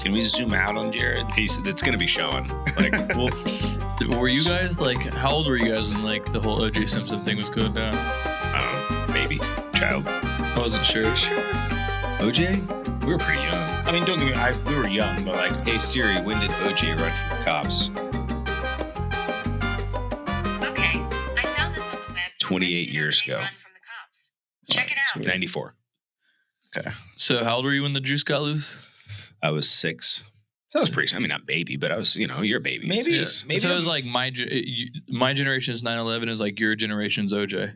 Can we zoom out on Jared? It's going to be showing. Like, Well, were you guys like, how old were you guys when like the whole O.J. Simpson thing was going down? baby, child. I wasn't sure. OJ? We were pretty young. I mean, don't get me. We were young, but like, Hey Siri, when did OJ run from the cops? Okay, I found this on the web. 28 years ago. Run from the cops. Check it out. 94. okay. So how old were you when the juice got loose? I was 6. That was pretty. I mean, not baby, but I was. You're a baby. Maybe. Yeah. Maybe So it was like my generation's 9/11 is like your generation's OJ.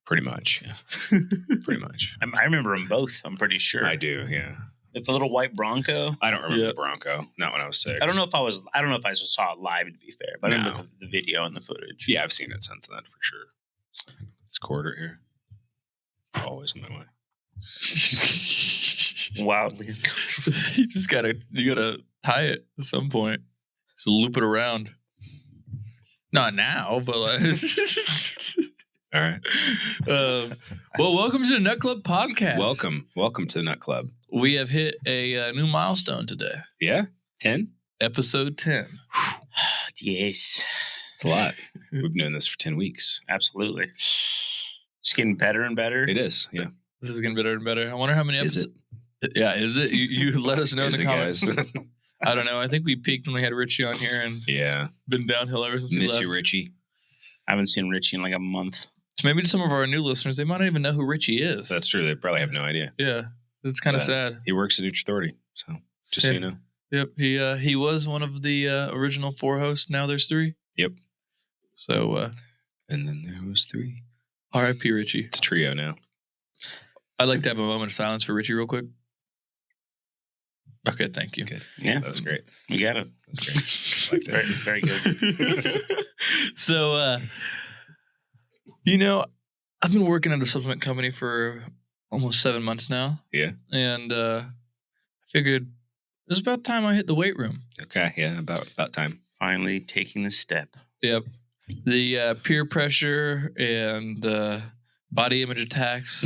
Pretty much. Yeah. Pretty much. I remember them both. I'm pretty sure. I do. Yeah. It's the little white Bronco. I don't remember Yeah. the Bronco. Not when I was 6. I don't know if I saw it live, to be fair, but I No. remember the video and the footage. Yeah, I've seen it since then for sure. It's quarter here. Always on my way. Wildly uncomfortable. you gotta tie it at some point. Just loop it around. Not now, but like. All right. Well, welcome to the Nut Club podcast. Welcome to the Nut Club. We have hit a new milestone today. Yeah, 10. Episode 10. Yes, It's a lot. We've been doing this for 10 weeks. absolutely. It's getting better and better. It is. Yeah. This is getting better and better. I wonder how many Is episodes. Yeah, is it? You let us know in Is the it, comments. guys? I don't know. I think we peaked when we had Richie on here and Yeah. been downhill ever since he Miss left. you, Richie. I haven't seen Richie in like a month. So maybe to some of our new listeners, they might not even know who Richie is. That's true. They probably have no idea. Yeah, it's kind of sad. He works at Nutra Authority. So just so you know. Yep, he was one of the original 4 hosts. Now there's 3. Yep. So And then there was 3. R.I.P. Richie. It's a trio now. I'd like to have a moment of silence for Richie real quick. Okay, thank you. Okay. Yeah, That's great. we got it. That's great. I like that. Very good. So, I've been working at a supplement company for almost 7 months now. Yeah. And I figured it's about time I hit the weight room. Okay. Yeah. About time. Finally taking the step. Yep. The peer pressure and body image attacks.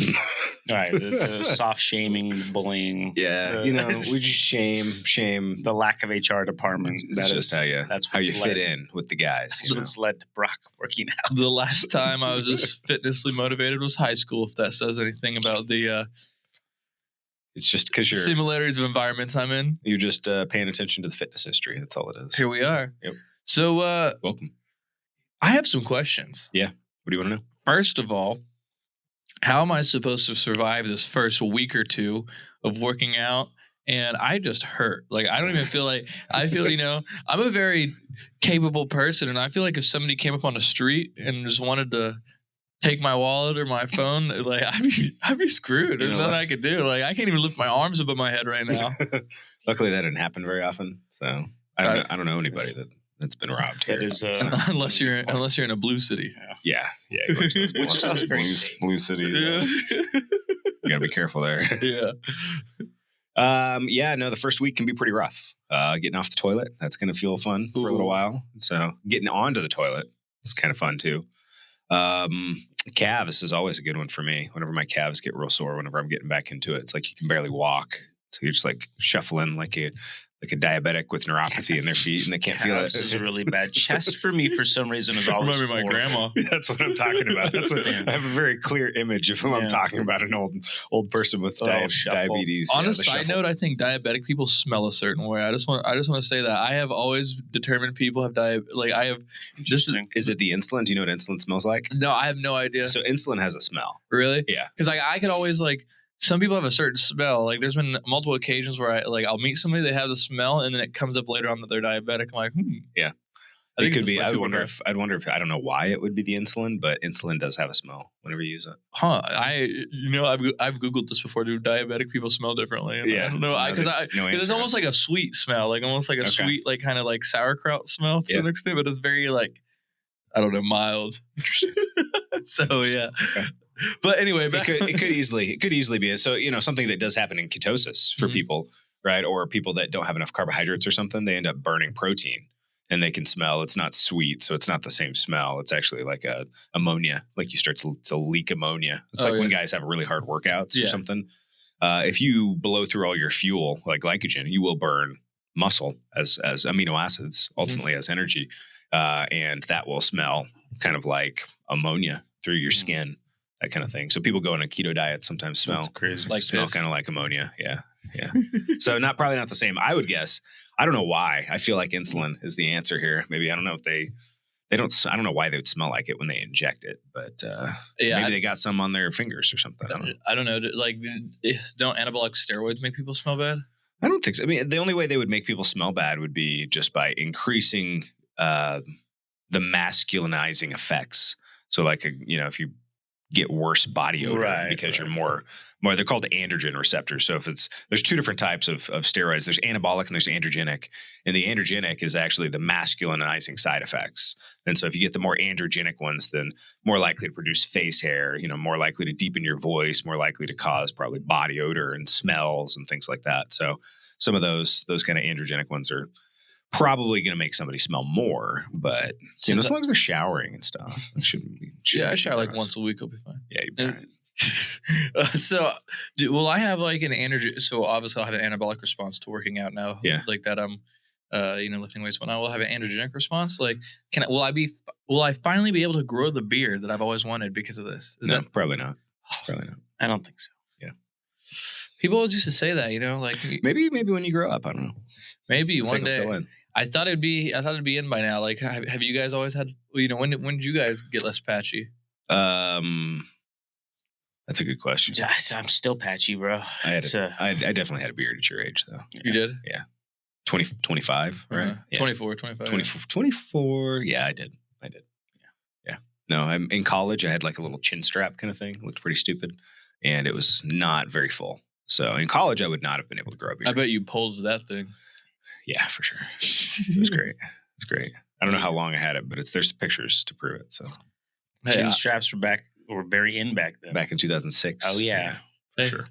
All right, the soft shaming, the bullying. Yeah. We just shame. The lack of HR department. That's just how you what's fit in with the guys. That's what's led to Brock working out. The last time I was this fitnessly motivated was high school, if that says anything about the It's just because similarities of environments I'm in. you're just paying attention to the fitness history. That's all it is. Here we are. Yep. So Welcome. I have some questions. What do you want to know? First of all, how am I supposed to survive this first week or two of working out? And I just hurt. Like, I don't even feel like, I feel, I'm a very capable person. And I feel like if somebody came up on the street and just wanted to take my wallet or my phone, like, I'd be screwed. There's nothing I could do. Like, I can't even lift my arms above my head right now. Luckily, that didn't happen very often. So I don't know anybody that's been robbed here. It is, unless you're in a blue city. Yeah. He works in Which sounds very safe. Blue City. Yeah. You gotta be careful there. Yeah. The first week can be pretty rough. Getting off the toilet, that's gonna feel fun for a little while. So getting onto the toilet is kind of fun too. Calves is always a good one for me. Whenever my calves get real sore, whenever I'm getting back into it, it's like you can barely walk. So you're just like shuffling like a diabetic with neuropathy in their feet, and they can't feel it. This is really bad. Chest for me, for some reason, is always Remember my horrible. grandma. That's what I'm talking about. I have a very clear image of who I'm talking about, an old person with diabetes. On the a side shuffle. note, I think diabetic people smell a certain way. I just want to say that I have always determined people have Interesting. Is it the insulin? Do you know what insulin smells like? No, I have no idea. So insulin has a smell. Really? Yeah. Because I could always some people have a certain smell. Like there's been multiple occasions where I'll meet somebody, they have the smell, and then it comes up later on that they're diabetic. I'm like, Yeah. I think It could be. I I'd wonder if I don't know why it would be the insulin, but insulin does have a smell whenever you use it. I've Googled this before. Do diabetic people smell differently? And Yeah. I don't know. No It's answer. almost like a sweet smell, almost like a sweet, kind of like sauerkraut smell to an extent, but it's very I don't know, mild. Interesting. So yeah. Okay. But anyway, it could easily be. So, something that does happen in ketosis for Mhm. people, right? Or people that don't have enough carbohydrates or something, they end up burning protein and they can smell. It's not sweet, so it's not the same smell. It's actually like ammonia, like you start to leak ammonia. It's when guys have really hard workouts or something. if you blow through all your fuel, like glycogen, you will burn muscle as amino acids, ultimately as energy. And that will smell kind of like ammonia through your skin, that kind of thing. So people go on a keto diet sometimes smell crazy. Like smell piss. kind of like ammonia. Yeah. Yeah. So probably not the same. I would guess. I don't know why. I feel like insulin is the answer here. Maybe I don't know if they don't. I don't know why they would smell like it when they inject it, but maybe they got some on their fingers or something. I don't know. Like, don't anabolic steroids make people smell bad? I don't think so. I mean, the only way they would make people smell bad would be just by increasing the masculinizing effects. So, like, if you get worse body odor because you're more, they're called androgen receptors. So there's two different types of steroids. There's anabolic and there's androgenic. And the androgenic is actually the masculinizing side effects. And so if you get the more androgenic ones, then more likely to produce face hair, more likely to deepen your voice, more likely to cause probably body odor and smells and things like that. So some of those kind of androgenic ones are probably going to make somebody smell more, but as long as they're showering and stuff, it shouldn't be. I shower like once a week. I'll be fine. Yeah, you'll be fine. So, will I have like an energy? So obviously, I'll have an anabolic response to working out now. Yeah, like that. Lifting weights. When I will have an androgenic response. Like, will I finally be able to grow the beard that I've always wanted because of this? No, probably not. Probably not. I don't think so. Yeah. People always used to say that, like maybe when you grow up, I don't know. Maybe one day. I thought it'd be in by now. Like, have you guys always had? When did you guys get less patchy? That's a good question. I'm still patchy, bro. I definitely had a beard at your age, though. You did? Yeah. 25, right? Yeah. 24, 25. 24. Yeah, I did. Yeah. No, I'm in college. I had like a little chin strap kind of thing. It looked pretty stupid, and it was not very full. So in college, I would not have been able to grow a beard. I bet you pulled that thing. Yeah, for sure. It was great. It's great. I don't know how long I had it, but there's pictures to prove it. So chin straps were very in back then. Back in 2006. Oh yeah, for sure.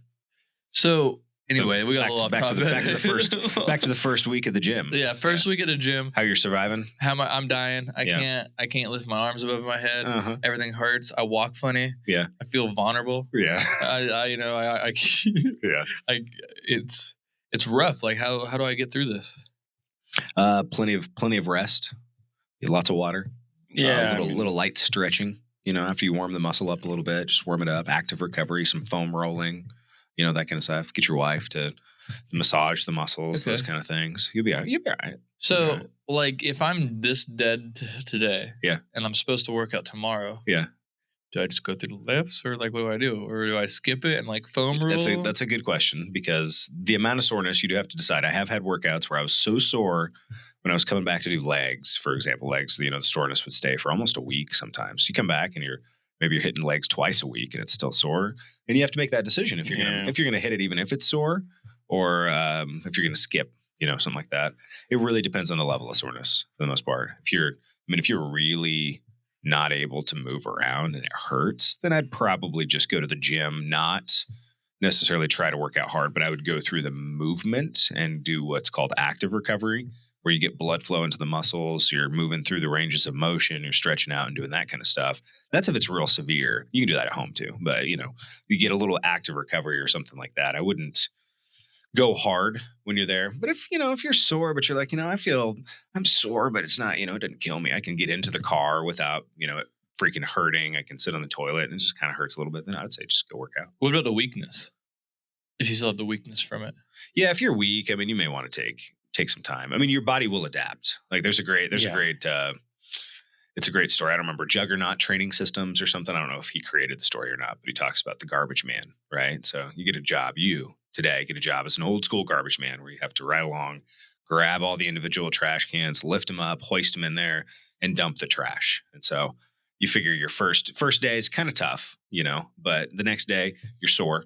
So anyway, we got a little back to the first week at the gym. Yeah, first week at the gym. How you're surviving? I'm dying. I can't lift my arms above my head. Everything hurts. I walk funny. Yeah. I feel vulnerable. Yeah. It's rough. Like, how do I get through this? Plenty of rest. Lots of water. Yeah. Little light stretching. After you warm the muscle up a little bit, just warm it up. Active recovery, some foam rolling, that kind of stuff. Get your wife to massage the muscles, those kind of things. You'll be all right. So, like, if I'm this dead today, and I'm supposed to work out tomorrow, do I just go through the lifts, or like, what do I do? Or do I skip it and like foam roll? That's a good question, because the amount of soreness, you do have to decide. I have had workouts where I was so sore when I was coming back to do legs, for example, legs, the soreness would stay for almost a week sometimes. You come back and you're hitting legs twice a week and it's still sore. And you have to make that decision if you're gonna hit it, even if it's sore, or if you're gonna skip, something like that. It really depends on the level of soreness for the most part. If you're really not able to move around and it hurts, then I'd probably just go to the gym, not necessarily try to work out hard, but I would go through the movement and do what's called active recovery, where you get blood flow into the muscles, you're moving through the ranges of motion, you're stretching out and doing that kind of stuff. That's if it's real severe. You can do that at home too, but you get a little active recovery or something like that. I wouldn't go hard when you're there. But if you're sore, but you're like, I feel I'm sore, but it's not, it doesn't kill me. I can get into the car without, it freaking hurting. I can sit on the toilet and it just kind of hurts a little bit. Then I'd say just go work out. What about the weakness? If you still have the weakness from it? Yeah. If you're weak, you may want to take some time. Your body will adapt. Like it's a great story. I don't remember, Juggernaut Training Systems or something. I don't know if he created the story or not, but he talks about the garbage man, right? So you get a job, today get a job as an old school garbage man where you have to ride along, grab all the individual trash cans, lift them up, hoist them in there, and dump the trash. And so you figure your first day is kind of tough, but the next day you're sore.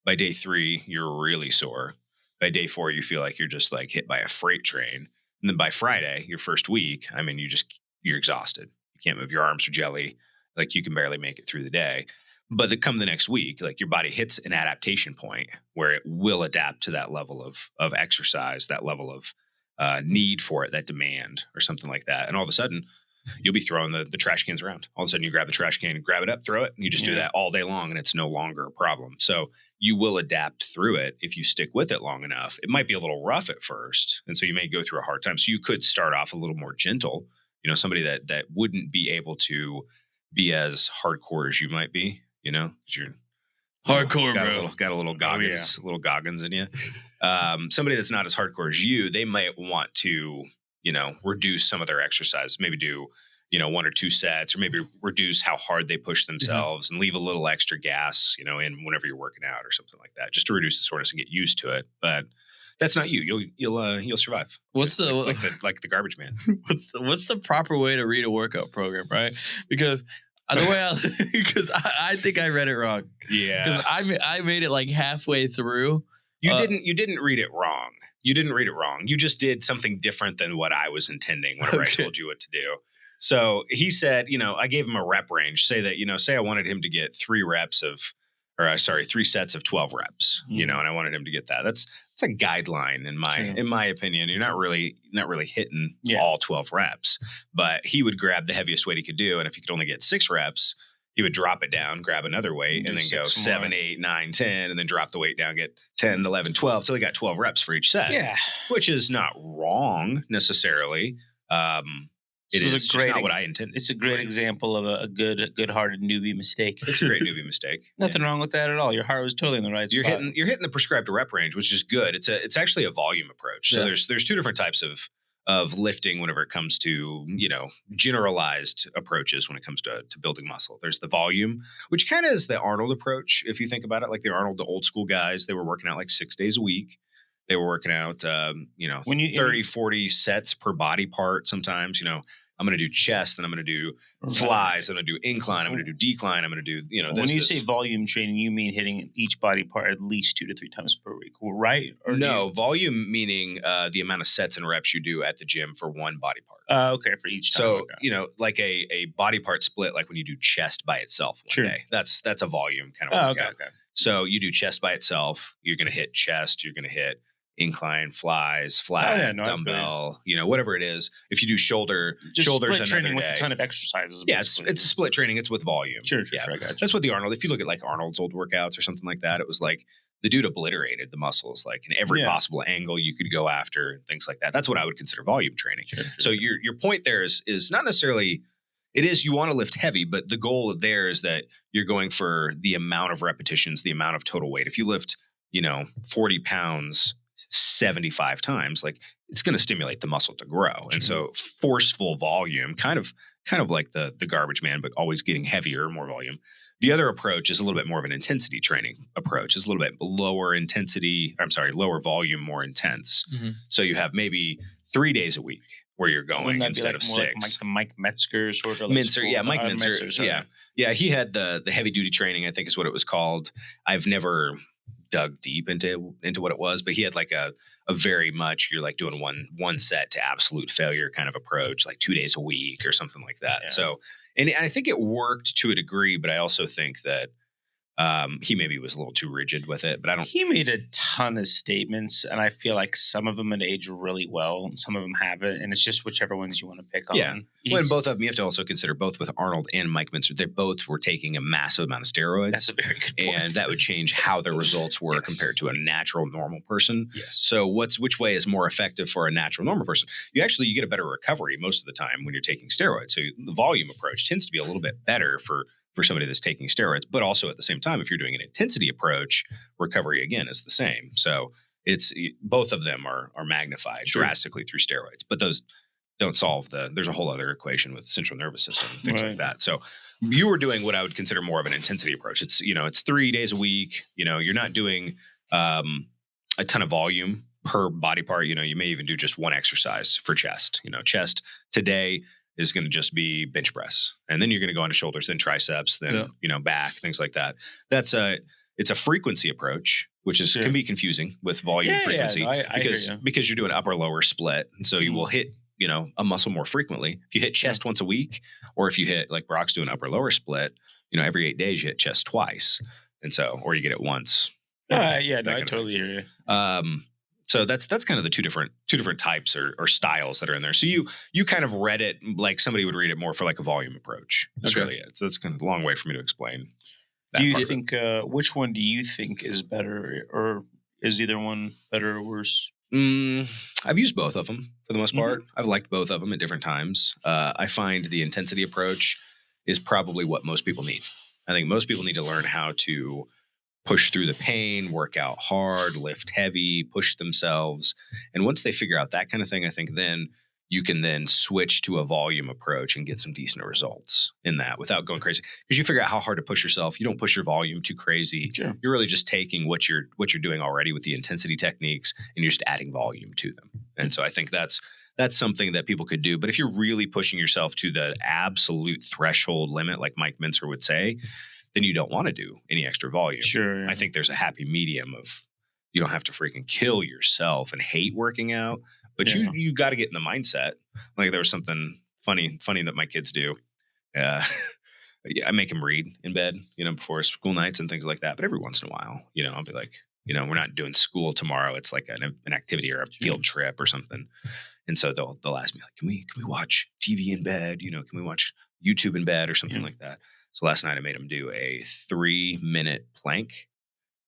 By day 3, you're really sore. By day 4, you feel like you're just like hit by a freight train. And then by Friday, your first week, you're exhausted. You can't move, your arms are jelly. Like you can barely make it through the day. But come the next week, like your body hits an adaptation point where it will adapt to that level of exercise, that level of need for it, that demand or something like that. And all of a sudden, you'll be throwing the trash cans around. All of a sudden you grab the trash can, grab it up, throw it, and you just do that all day long, and it's no longer a problem. So you will adapt through it if you stick with it long enough. It might be a little rough at first, and so you may go through a hard time. So you could start off a little more gentle, somebody that wouldn't be able to be as hardcore as you might be, because you're Hardcore, got bro. Got a little Goggins, little Goggins in you. Somebody that's not as hardcore as you, they might want to, reduce some of their exercise, maybe do, 1 or 2 sets, or maybe reduce how hard they push themselves and leave a little extra gas, in whenever you're working out or something like that, just to reduce the soreness and get used to it. But that's not you. You'll survive. What's the like the garbage man? what's the proper way to read a workout program, right? Because the way because I think I read it wrong. Yeah, because I made it like halfway through. You didn't read it wrong. You didn't read it wrong. You just did something different than what I was intending whenever I told you what to do. So he said, I gave him a rep range. Say that, say I wanted him to get 3 sets of 12 reps, and I wanted him to get that. That's a guideline in my opinion. You're not really hitting all 12 reps, but he would grab the heaviest weight he could do. And if he could only get 6 reps, he would drop it down, grab another weight, and then go 7, 8, 9, 10, and then drop the weight down, get 10, 11, 12. So he got 12 reps for each set. Yeah. Which is not wrong necessarily. It is just not what I intended. It's a great example of a good-hearted newbie mistake. It's a great newbie mistake. Nothing wrong with that at all. Your heart was totally in the right spot. You're hitting the prescribed rep range, which is good. It's actually a volume approach. So there's 2 different types of lifting whenever it comes to, generalized approaches when it comes to building muscle. There's the volume, which kind of is the Arnold approach. If you think about it, like the old school guys, they were working out like 6 days a week. They were working out, 30, 40 sets per body part. Sometimes, I'm going to do chest, then I'm going to do flies, then I'm going to do incline, I'm going to do decline, I'm going to do, When you say volume training, you mean hitting each body part at least 2 to 3 times per week, right? Or no, volume meaning the amount of sets and reps you do at the gym for one body part. Okay, for each time. So, like a body part split, like when you do chest by itself one day, that's a volume kind of workout. Okay. So you do chest by itself, you're going to hit chest, you're going to hit incline, flies, flat, dumbbell, whatever it is. If you do shoulders split training with a ton of exercises. Yeah, it's a split training. It's with volume. Sure, yeah. I got you. That's what the Arnold, if you look at like Arnold's old workouts or something like that, it was like the dude obliterated the muscles like in every possible angle you could go after and things like that. That's what I would consider volume training. So your point there is not necessarily, it is you want to lift heavy, but the goal there is that you're going for the amount of repetitions, the amount of total weight. If you lift, 40 pounds 75 times, like it's going to stimulate the muscle to grow. And so forceful volume, kind of like the garbage man, but always getting heavier, more volume. The other approach is a little bit more of an intensity training approach. It's a little bit lower volume, more intense. Mm-hmm. So you have maybe 3 days a week where you're going instead of 6. Like the Mike Metzger sort of. Mincer, Mike Mincer. Yeah. He had the heavy duty training, I think is what it was called. I've never dug deep into what it was, but he had like a very much, you're like doing one set to absolute failure kind of approach, like 2 days a week or something like that. Yeah. So, and I think it worked to a degree, but I also think that he maybe was a little too rigid with it, but He made a ton of statements, and I feel like some of them had aged really well, and some of them haven't, and it's just whichever ones you want to pick on. Yeah. Well, and both of them, you have to also consider both with Arnold and Mike Mincer, they both were taking a massive amount of steroids. That's a very good point. And that would change how their results were compared to a natural, normal person. Yes. So which way is more effective for a natural, normal person? You get a better recovery most of the time when you're taking steroids. So the volume approach tends to be a little bit better for somebody that's taking steroids, but also at the same time, if you're doing an intensity approach, recovery again is the same. So it's both of them are magnified drastically through steroids, but those don't solve there's a whole other equation with the central nervous system and things like that. So you were doing what I would consider more of an intensity approach. It's, it's 3 days a week, you're not doing a ton of volume per body part. You may even do just one exercise for chest, chest today is going to just be bench press. And then you're going to go into shoulders, then triceps, then, back, things like that. It's a frequency approach, which can be confusing with volume frequency because you're doing upper lower split. And so you will hit, a muscle more frequently. If you hit chest once a week, or if you hit like Brock's doing upper lower split, every 8 days you hit chest twice. And so, or you get it once. I totally hear you. So that's kind of the two different types or styles that are in there. So you kind of read it like somebody would read it more for like a volume approach. That's Okay. really it. So that's kind of a long way for me to explain. Do you part of it. think which one do you think is better, or is either one better or worse? I've used both of them for the most part. I've liked both of them at different times. I find the intensity approach is probably what most people need. I think most people need to learn how to push through the pain, work out hard, lift heavy, push themselves. And once they figure out that kind of thing, I think then you can then switch to a volume approach and get some decent results in that without going crazy. Because you figure out how hard to push yourself. You don't push your volume too crazy. Sure. You're really just taking what you're doing already with the intensity techniques and you're just adding volume to them. And so I think that's something that people could do. But if you're really pushing yourself to the absolute threshold limit, like Mike Mincer would say, then you don't want to do any extra volume. Sure. I think there's a happy medium of you don't have to freaking kill yourself and hate working out, but you got to get in the mindset. Like there was something funny that my kids do. I make them read in bed, before school nights and things like that. But every once in a while, I'll be like, we're not doing school tomorrow. It's like an activity or a field trip or something. And so they'll ask me like, can we watch TV in bed? Can we watch YouTube in bed or something like that? So last night I made them do a 3-minute plank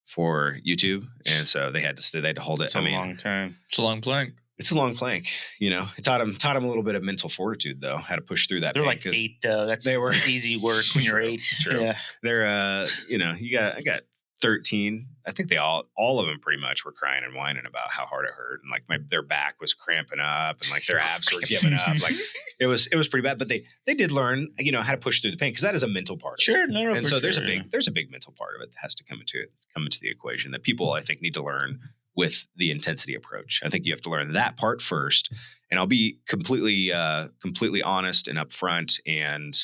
for YouTube. And so they had to hold it. It's a long time. It's a long plank. It's a long plank. It taught them a little bit of mental fortituall though, how to push through that. They're like 8 though. It's easy work when you're 8. True. Yeah. They're, I got 13. I think all of them pretty much were crying and whining about how hard it hurt. And like their back was cramping up and like their abs were giving up. Like it was pretty bad, but they did learn, how to push through the pain because that is a mental part. Sure. No, and so there's a big mental part of it that has to come into the equation that people I think need to learn with the intensity approach. I think you have to learn that part first. And I'll be completely honest and upfront and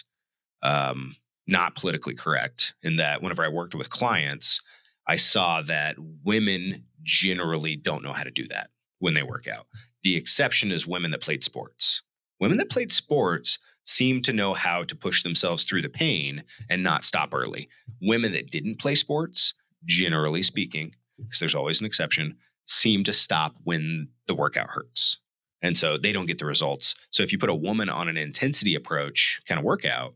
not politically correct in that whenever I worked with clients, I saw that women generally don't know how to do that when they work out. The exception is women that played sports. Women that played sports seem to know how to push themselves through the pain and not stop early. Women that didn't play sports, generally speaking, because there's always an exception, seem to stop when the workout hurts. And so they don't get the results. So if you put a woman on an intensity approach kind of workout,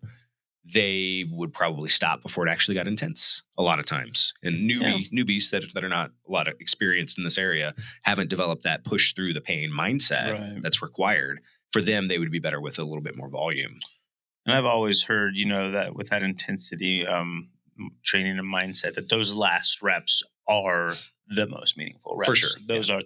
they would probably stop before it actually got intense a lot of times. And newbies that are not a lot of experienced in this area haven't developed that push through the pain mindset that's required. For them, they would be better with a little bit more volume. And I've always heard, that with that intensity training and mindset, that those last reps are the most meaningful reps. For sure.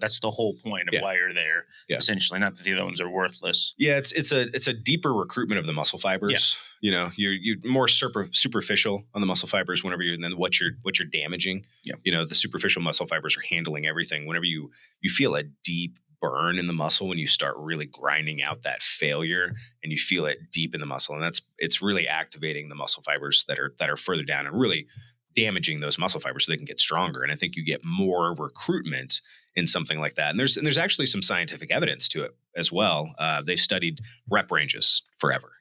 That's the whole point of why you're there. Yeah. Essentially, not that the other ones are worthless. Yeah, it's a deeper recruitment of the muscle fibers. Yeah. You're more superficial on the muscle fibers whenever you're, and then what you're damaging. Yeah. The superficial muscle fibers are handling everything. Whenever you feel a deep burn in the muscle when you start really grinding out that failure and you feel it deep in the muscle, and it's really activating the muscle fibers that are further down and really damaging those muscle fibers so they can get stronger. And I think you get more recruitment in something like that. And there's actually some scientific evidence to it as well. They've studied rep ranges forever.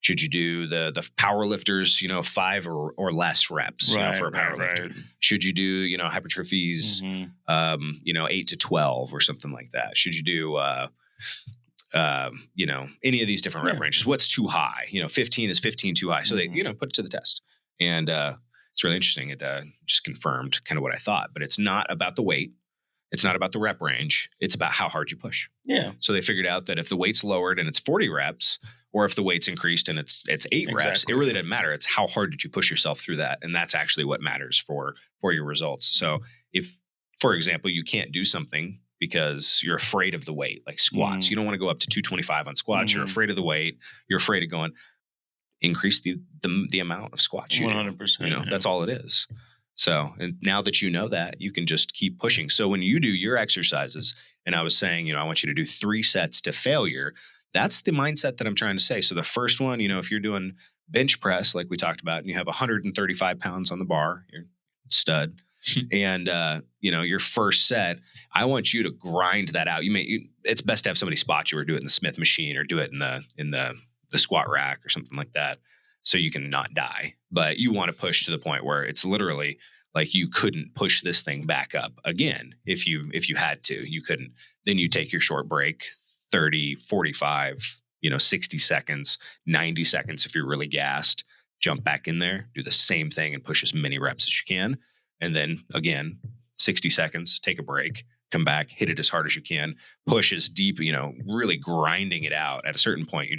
Should you do the power lifters, 5 or less reps for a power lifter? Should you do, hypertrophies, 8 to 12 or something like that? Should you do, any of these different rep ranges? What's too high? 15 is 15 too high. So they, put it to the test. And it's really interesting. It just confirmed kind of what I thought, but it's not about the weight. It's not about the rep range. It's about how hard you push. Yeah. So they figured out that if the weight's lowered and it's 40 reps, or if the weight's increased and it's 8 reps, it really doesn't matter. It's how hard did you push yourself through that. And that's actually what matters for your results. So if, for example, you can't do something because you're afraid of the weight, like squats, you don't want to go up to 225 on squats. You're afraid of the weight. You're afraid of going, increase the amount of squats you 100%. That's all it is. So, and now that you know that, you can just keep pushing. So when you do your exercises, and I was saying, I want you to do 3 sets to failure, that's the mindset that I'm trying to say. So the first one, if you're doing bench press, like we talked about, and you have 135 pounds on the bar, you're stud. And, your first set, I want you to grind that out. It's best to have somebody spot you or do it in the Smith machine or do it in the squat rack or something like that, so you can not die. But you want to push to the point where it's literally like you couldn't push this thing back up again. If you had to, you couldn't. Then you take your short break, 30, 45, 60 seconds, 90 seconds. If you're really gassed, jump back in there, do the same thing and push as many reps as you can. And then again, 60 seconds, take a break, come back, hit it as hard as you can, push as deep, really grinding it out. At a certain point,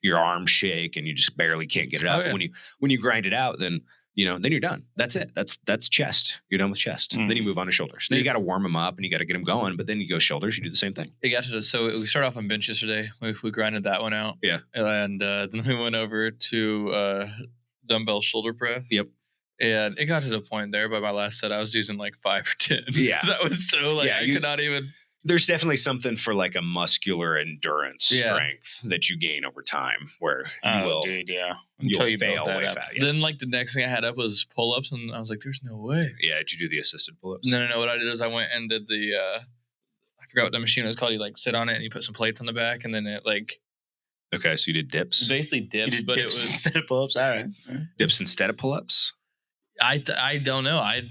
your arms shake and you just barely can't get it out. Oh, yeah. When you grind it out, then you're done. That's it. That's chest. You're done with chest. Then you move on to shoulders. Then you got to warm them up and you got to get them going. But then you go shoulders. You do the same thing. So we started off on bench yesterday. We grinded that one out. Yeah. And then we went over to dumbbell shoulder press. Yep. And it got to the point there by my last set, I was using like 5 or 10. Yeah. That was so I could not even. There's definitely something for like a muscular endurance strength that you gain over time where you will. Dude, yeah. You'll fail way fast. Yeah. Then the next thing I had up was pull-ups, and I was like, "There's no way." Yeah, did you do the assisted pull-ups? No. What I did is I went and did the I forgot what the machine was called. You sit on it and you put some plates on the back, and then it Okay, so you did dips. Basically dips, but dips it was instead of pull-ups. All right. Dips instead of pull-ups. I don't know. I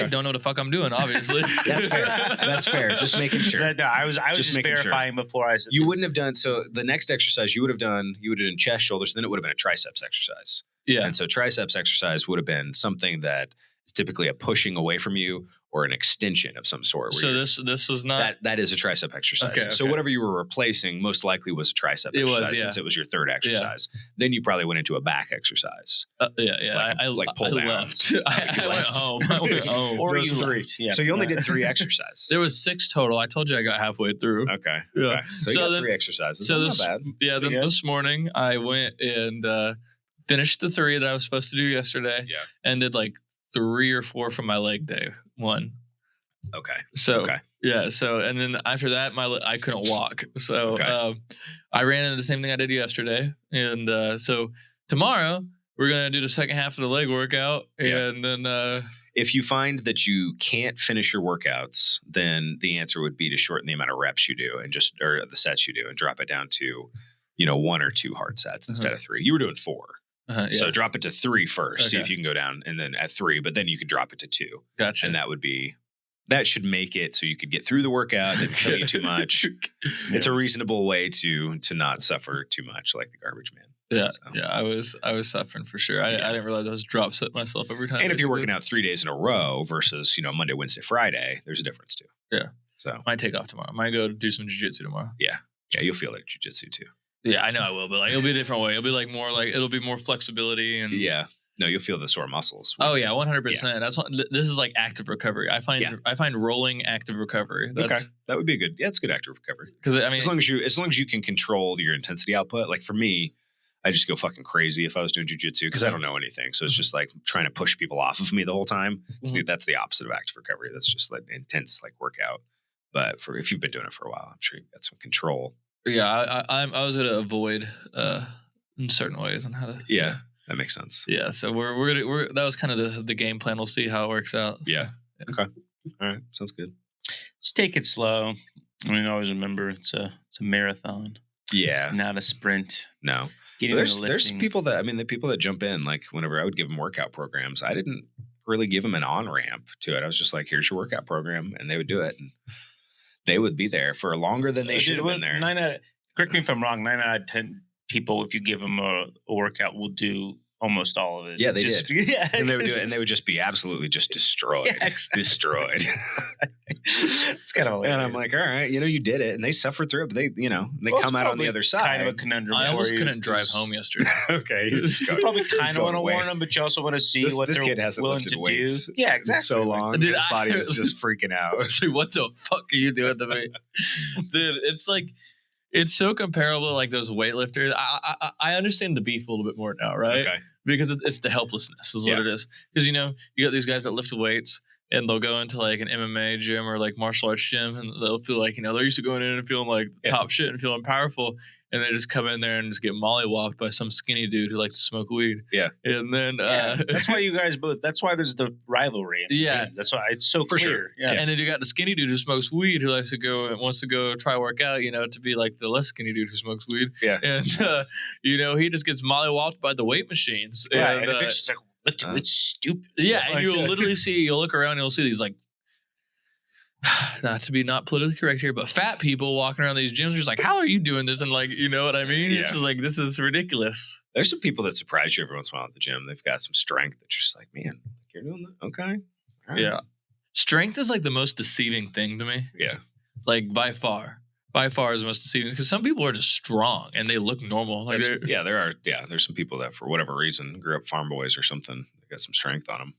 don't know what the fuck I'm doing. Obviously, That's fair. That's fair. Just making sure. No, I was just verifying before I said you wouldn't have done. So the next exercise you would have done chest, shoulders. Then it would have been a triceps exercise. Yeah. And so triceps exercise would have been something that is typically a pushing away from you or an extension of some sort. So this was not that is a tricep exercise. Okay. So whatever you were replacing most likely was a tricep exercise since it was your third exercise. Then you probably went into a back exercise. Yeah. Like pull I downs. left. I went home. I went home. Or Those you three. left. Yeah. So you only did 3 exercises. There was 6 total. I told you I got halfway through. Okay. Yeah. Okay. So you So got then- 3 exercises. So Not bad. Then this morning I went and finished the 3 that I was supposed to do yesterday. Yeah. And did 3 or 4 from my leg day one. Okay. So Okay. yeah. So and then after that, I couldn't walk. So Okay. I ran into the same thing I did yesterday. And so tomorrow we're gonna do the second half of the leg workout. Yeah. And then If you find that you can't finish your workouts, then the answer would be to shorten the amount of reps you do or the sets you do and drop it down to, 1 or 2 hard sets instead of 3. You were doing 4. yeah. So drop it to 3 first. See Okay. if you can go down and then at 3, but then you could drop it to 2. Gotcha. And that should make it so you could get through the workout. Didn't kill you too much. It's a reasonable way to not suffer too much like the garbage man. Yeah, So. yeah, I was suffering for sure. I didn't realize I was drop set myself every time. And if you're working out 3 days in a row versus, Monday, Wednesday, Friday, there's a difference too. Yeah. So might take off tomorrow. Might go do some jiu-jitsu tomorrow. yeah, you'll feel it at jiu-jitsu too. Yeah, I know I will, but it'll be a different way. It'll be it'll be more flexibility and Yeah. No, you'll feel the sore muscles. Oh yeah, 100%. That's what this is active recovery. I find rolling active recovery. Okay. That would be good. Yeah, it's good active recovery. Because I mean, as long as you can control your intensity output. Like for me, I just go fucking crazy if I was doing jujitsu because I don't know anything. So it's just like trying to push people off of me the whole time. That's the opposite of active recovery. That's just like intense workout. But if you've been doing it for a while, I'm sure you've got some control. Yeah, I was gonna avoid in certain ways on how to. Yeah, that makes sense. Yeah, so we're that was kind of the game plan. We'll see how it works out. So, Yeah. Okay. All right. Sounds good. Just take it slow. I mean, always remember it's a marathon, Yeah. not a sprint. No. Getting There's into lifting. people the people that jump in, like whenever I would give them workout programs, I didn't really give them an on-ramp to it. I was just like, here's your workout program. And they would do it. And they would be there for longer than they should have been there. Correct me if I'm wrong, 9 out of 10 people, if you give them a workout, will do almost all of it. Yeah, they did. Yeah. And they would do it, and they would just be absolutely just destroyed. Yeah, exactly. Destroyed. It's kind of hilarious. And I'm like, all right, you did it. And they suffered through it, but they come out on the other side. Kind of a conundrum. I almost for you. couldn't drive home yesterday. Okay. You probably kind of going want to away. warn them, but you also want to see what This they're kid hasn't willing lifted to weights do. Yeah, exactly. so long. Dude, His body is just freaking out. It's like, what the fuck are you doing to me? Dude, it's so comparable to like those weightlifters. I understand the beef a little bit more now, right? Okay. Because it's the helplessness is what Yeah. it is. Because, you got these guys that lift weights and they'll go into like an MMA gym or like martial arts gym and they'll feel like, they're used to going in and feeling like top shit and feeling powerful. And they just come in there and just get mollywopped by some skinny dude who likes to smoke weed. Yeah. And then, That's why you guys both, that's why there's the rivalry. Yeah. That's why it's so For clear. sure. Yeah. and then you got the skinny dude who smokes weed who wants to go try work out, to be like the less skinny dude who smokes weed. Yeah. And, he just gets mollywopped by the weight machines. Right. And, And the bitch is like, lifting weights stupid. Yeah, and Like, you'll literally see, you'll look around and you'll see these like, not to be not politically correct here, but fat people walking around these gyms. You're just like, how are you doing this? And like, you know what I mean? Yeah. It's just like, this is ridiculous. There's some people that surprise you every once in a while at the gym. They've got some strength that you're just like, man, you're doing that? Okay. All right. Yeah. Strength is like the most deceiving thing to me. Yeah. Like by far is the most deceiving because some people are just strong and they look normal. Like There's some people that for whatever reason grew up farm boys or something. They got some strength on them.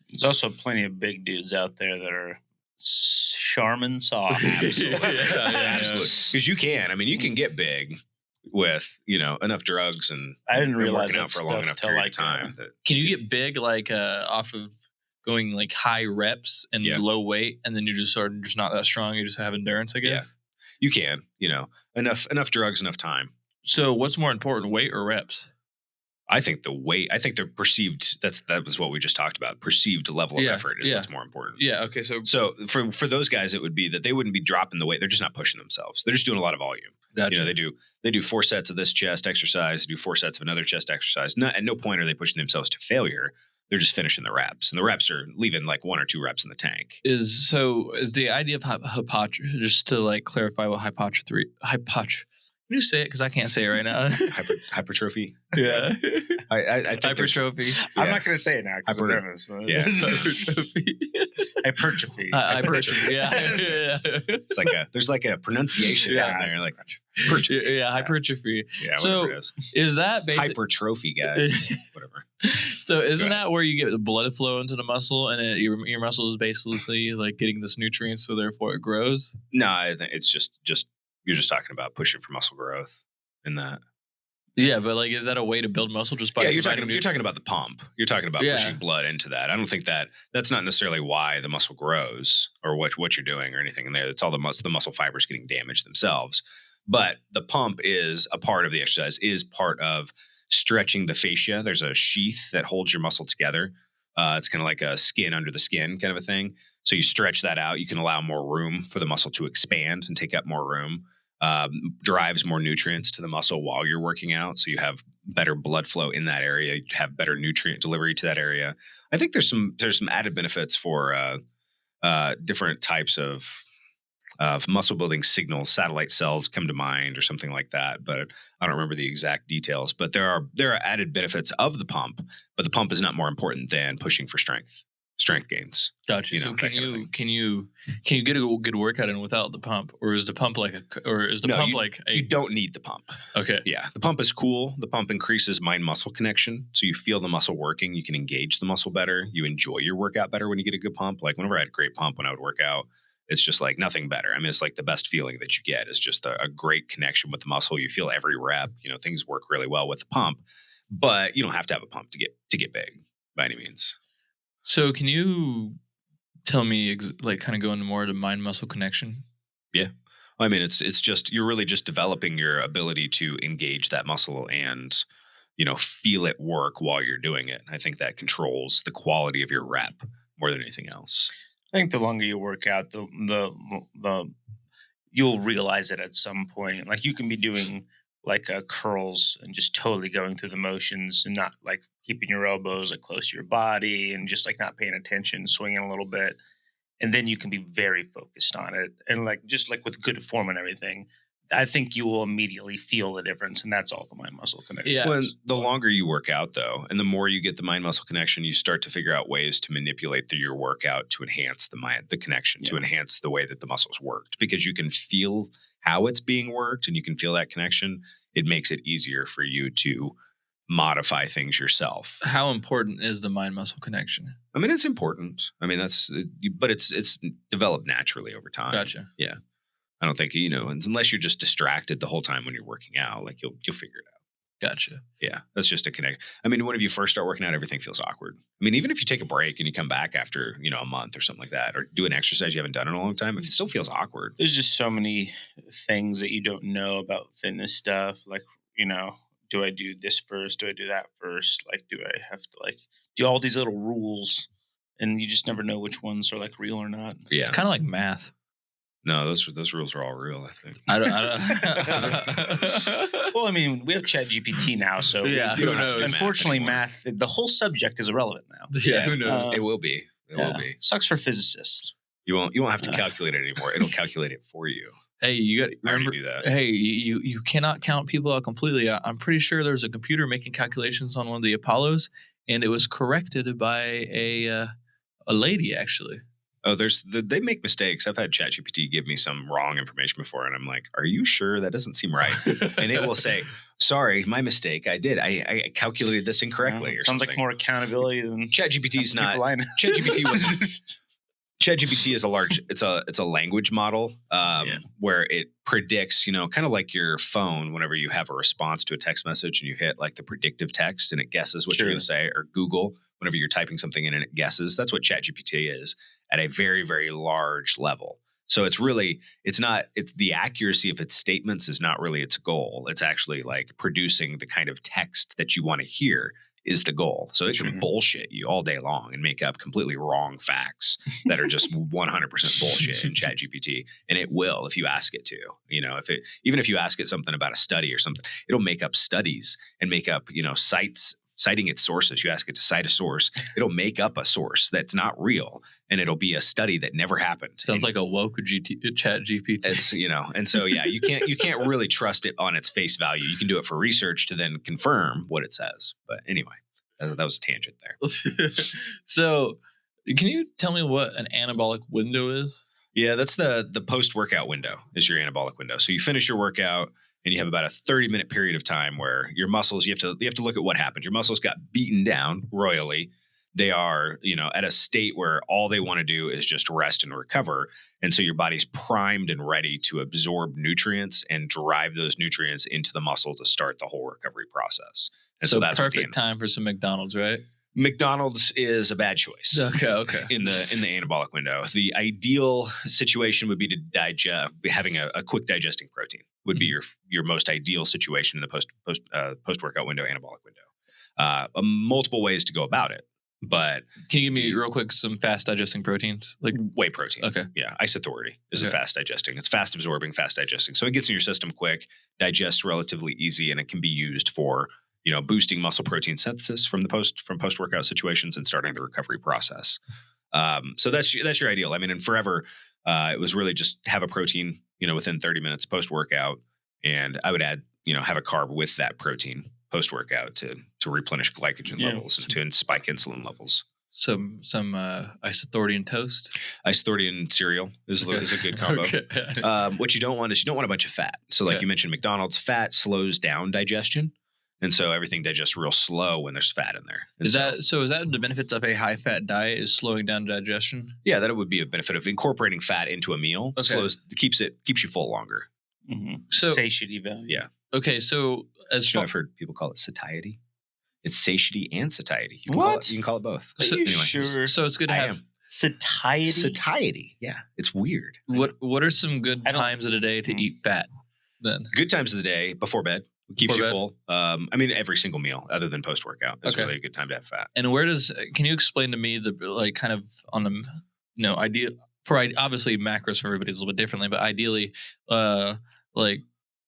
There's also plenty of big dudes out there that are Charmin soft. Absolutely. Absolutely. Because you can get big with, enough drugs and I didn't realize working that out for a long enough till period like of time. That, Can you get big like off of going like high reps and low weight, and then you just sort of just not that strong? You just have endurance, I guess. you can, enough drugs, enough time. So what's more important, weight or reps? I think the weight. I think the perceived. That was what we just talked about. Perceived level of effort is what's more important. Yeah. Okay. So for those guys, it would be that they wouldn't be dropping the weight. They're just not pushing themselves. They're just doing a lot of volume. Gotcha. They do 4 sets of this chest exercise. Do 4 sets of another chest exercise. At no point are they pushing themselves to failure. They're just finishing the reps, and the reps are leaving like 1 or 2 reps in the tank. Is the idea of hypotrophy, just to like clarify what hypotrophy. Can you say it? Because I can't say it right now. Hypertrophy. Yeah. I think Hypertrophy. I'm not going to say it now because I'm nervous. Yeah. Hypertrophy. Hypertrophy. Hypertrophy. Yeah. It's like there's like a pronunciation down there, like hypertrophy. Yeah, hypertrophy. Yeah, so whatever it is. Is that it's hypertrophy, guys? Whatever. So isn't that where you get the blood flow into the muscle, and your muscle is basically like getting this nutrient, so therefore it grows? No, I think it's just you're just talking about pushing for muscle growth in that. Yeah, but like, is that a way to build muscle just by? You're talking about the pump. You're talking about pushing blood into that. I don't think that's not necessarily why the muscle grows or what you're doing or anything in there. It's all the muscle fibers getting damaged themselves. But the pump is a part of the exercise. Is part of stretching the fascia. There's a sheath that holds your muscle together. It's kind of like a skin under the skin kind of a thing. So you stretch that out. You can allow more room for the muscle to expand and take up more room. Drives more nutrients to the muscle while you're working out. So you have better blood flow in that area. You have better nutrient delivery to that area. I think there's some added benefits for different types of muscle building signals. Satellite cells come to mind or something like that, but I don't remember the exact details. But there are added benefits of the pump, but the pump is not more important than pushing for strength gains. Gotcha. So can you get a good workout in without the pump, or is the pump you don't need the pump. Okay. Yeah. The pump is cool. The pump increases mind muscle connection. So you feel the muscle working, you can engage the muscle better. You enjoy your workout better when you get a good pump. Like whenever I had a great pump when I would work out, it's just like nothing better. I mean, it's like the best feeling that you get is just a great connection with the muscle. You feel every rep, things work really well with the pump, but you don't have to have a pump to get big by any means. So can you tell me, kind of go into more of the mind-muscle connection? Yeah. I mean, it's just, you're really just developing your ability to engage that muscle and, feel it work while you're doing it. I think that controls the quality of your rep more than anything else. I think the longer you work out, the you'll realize it at some point. Like you can be doing like curls and just totally going through the motions and not like keeping your elbows like close to your body and just like not paying attention, swinging a little bit. And then you can be very focused on it. And like, just like with good form and everything, I think you will immediately feel the difference. And that's all the mind muscle connection. Yeah. When the longer you work out though, and the more you get the mind muscle connection, you start to figure out ways to manipulate your workout to enhance the connection, to enhance the way that the muscles worked, because you can feel how it's being worked and you can feel that connection. It makes it easier for you to modify things yourself. How important is the mind-muscle connection? I mean, it's important. I mean, but it's developed naturally over time. Gotcha. Yeah. I don't think, unless you're just distracted the whole time when you're working out, like you'll figure it out. Gotcha. Yeah. That's just a connect. I mean, when you first start working out, everything feels awkward. I mean, even if you take a break and you come back after, a month or something like that, or do an exercise you haven't done in a long time, it still feels awkward. There's just so many things that you don't know about fitness stuff. Like, do I do this first? Do I do that first? Like, do I have to like do all these little rules, and you just never know which ones are like real or not? Yeah. It's kind of like math. No, those rules are all real, I think. I don't. Well, I mean, we have ChatGPT now, so Yeah, you who don't have to do knows? math unfortunately, anymore. math, the whole subject is irrelevant now. Yeah, who knows? It will be. It will Yeah. be. Sucks for physicists. You won't have to calculate it anymore. It'll calculate it for you. Hey, you got I already remember? knew that. Hey, you cannot count people out completely. I'm pretty sure there's a computer making calculations on one of the Apollos, and it was corrected by a lady actually. Oh, they make mistakes. I've had ChatGPT give me some wrong information before, and I'm like, "Are you sure that doesn't seem right?" And it will say, "Sorry, my mistake. I calculated this incorrectly." Or Sounds something. like more accountability than ChatGPT's some not. people I know. ChatGPT wasn't. ChatGPT is it's a language model where it predicts, kind of like your phone whenever you have a response to a text message and you hit like the predictive text and it guesses what you're going to say, or Google whenever you're typing something in and it guesses. That's what ChatGPT is at a very, very large level. So it's the accuracy of its statements is not really its goal. It's actually like producing the kind of text that you want to hear is the goal. So it can bullshit you all day long and make up completely wrong facts that are just 100% bullshit in ChatGPT. And it will, if you ask it to, even if you ask it something about a study or something, it'll make up studies and make up, citing its sources. You ask it to cite a source, it'll make up a source that's not real. And it'll be a study that never happened. Sounds like a woke chat GPT. It's, and so, yeah, you can't really trust it on its face value. You can do it for research to then confirm what it says. But anyway, that was a tangent there. So can you tell me what an anabolic window is? Yeah, that's the post-workout window is your anabolic window. So you finish your workout and you have about a 30-minute period of time where your muscles, you have to look at what happened. Your muscles got beaten down royally. They are, at a state where all they want to do is just rest and recover. And so your body's primed and ready to absorb nutrients and drive those nutrients into the muscle to start the whole recovery process. And so that's perfect time for some McDonald's, right? McDonald's is a bad choice. Okay. In the anabolic window, the ideal situation would be to digest, having a quick digesting protein would be your most ideal situation in the post workout window, anabolic window. Multiple ways to go about it, but can you give me real quick some fast digesting proteins, like whey protein? Okay, yeah, isotherty is a fast digesting. It's fast absorbing, fast digesting, so it gets in your system quick, digests relatively easy, and it can be used for boosting muscle protein synthesis from post workout situations and starting the recovery process. So that's your ideal. I mean, and forever, it was really just have a protein, within 30 minutes post workout, and I would add, have a carb with that protein post workout to replenish glycogen levels and to spike insulin levels. Some isotherty and toast. Isotherty and cereal is a good combo. What you don't want is a bunch of fat. So like you mentioned, McDonald's, fat slows down digestion. And so everything digests real slow when there's fat in there. And is that the benefits of a high fat diet is slowing down digestion? Yeah, that would be a benefit of incorporating fat into a meal. Keeps you full longer. Mm-hmm. So satiety value. Yeah. Okay, so I've heard people call it satiety. It's satiety and satiety. You can call it both. Are you sure? So it's good to have satiety. Satiety. Yeah, it's weird. What are some good times of the day to eat fat? Then good times of the day before bed. Keeps you full. I mean, every single meal other than post-workout is really a good time to have fat. And can you explain to me the kind of on the ideal for obviously macros for everybody's a little bit differently, but ideally like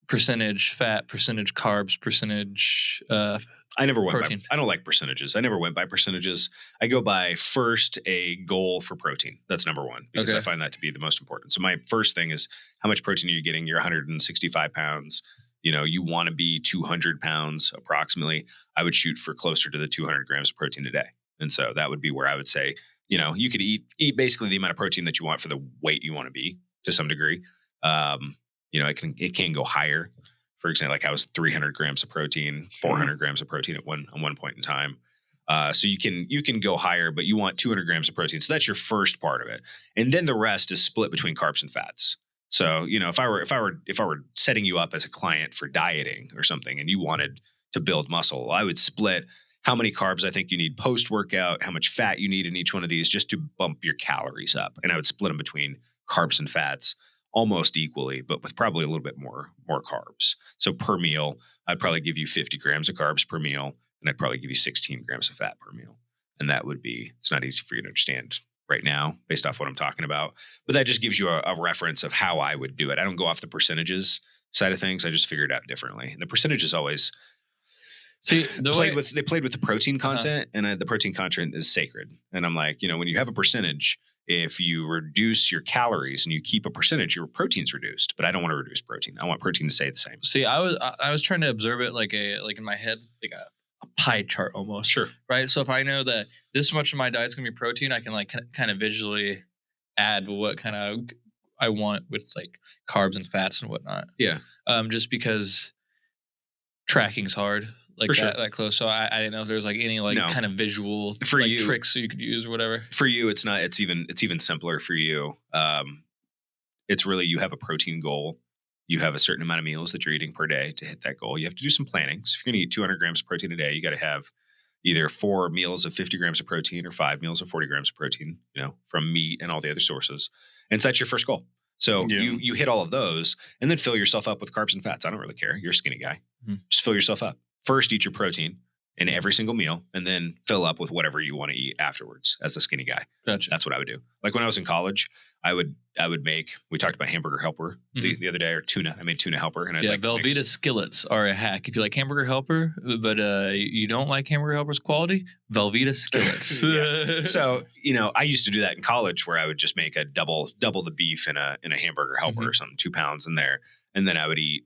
percentage fat, percentage carbs, percentage I never went protein. I don't like percentages. I never went by percentages. I go by first a goal for protein. That's number one because I find that to be the most important. So my first thing is how much protein are you getting? You're 165 pounds. You want to be 200 pounds approximately. I would shoot for closer to the 200 grams of protein a day. And so that would be where I would say, you could eat basically the amount of protein that you want for the weight you want to be to some degree. It can go higher. For example, like I was 300 grams of protein, 400 grams of protein at one point in time. So you can go higher, but you want 200 grams of protein. So that's your first part of it. And then the rest is split between carbs and fats. So, if I were setting you up as a client for dieting or something and you wanted to build muscle, I would split how many carbs I think you need post-workout, how much fat you need in each one of these just to bump your calories up. And I would split them between carbs and fats almost equally, but with probably a little bit more carbs. So per meal, I'd probably give you 50 grams of carbs per meal, and I'd probably give you 16 grams of fat per meal. And that would be, it's not easy for you to understand right now based off what I'm talking about. But that just gives you a reference of how I would do it. I don't go off the percentages side of things. I just figure it out differently. And the percentages always See, they played with the protein content, and the protein content is sacred. And I'm like, when you have a percentage, if you reduce your calories and you keep a percentage, your protein's reduced. But I don't want to reduce protein. I want protein to stay the same. See, I was trying to observe it like in my head, like a pie chart almost. Sure. Right. So if I know that this much of my diet's gonna be protein, I can like kind of visually add what kind of I want with like carbs and fats and whatnot. Yeah. Just because tracking's hard. Like For sure. that close. So I didn't know if there was like any like No. kind of visual For like you- tricks you could use or whatever. For you, it's not. It's even simpler for you. It's really, you have a protein goal. You have a certain amount of meals that you're eating per day to hit that goal. You have to do some planning. So if you're going to eat 200 grams of protein a day, you got to have either 4 meals of 50 grams of protein or 5 meals of 40 grams of protein, from meat and all the other sources. And that's your first goal. So you hit all of those and then fill yourself up with carbs and fats. I don't really care. You're a skinny guy. Just fill yourself up. First, eat your protein in every single meal, and then fill up with whatever you want to eat afterwards as a skinny guy. Gotcha. That's what I would do. Like when I was in college, I would make, we talked about hamburger helper the other day, or tuna. I made tuna helper. And Velveeta skillets are a hack. If you like hamburger helper, but you don't like hamburger helper's quality, Velveeta skillets. Yeah. So, I used to do that in college where I would just make a double the beef in a hamburger helper or something, 2 pounds in there. And then I would eat,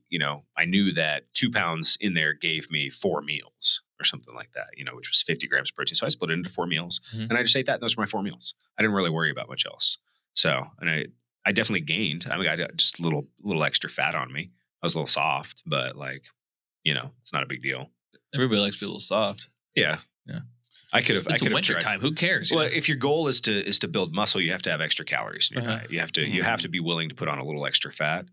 I knew that 2 pounds in there gave me 4 meals or something like that, which was 50 grams of protein. So I split it into 4 meals and I just ate that. And those were my 4 meals. I didn't really worry about much else. So, and I definitely gained. I got just a little extra fat on me. I was a little soft, but it's not a big deal. Everybody likes to be a little soft. Yeah. Yeah. I could have. It's winter time. Who cares? Well, if your goal is to build muscle, you have to have extra calories in your diet. You have to be willing to put on a little extra fat.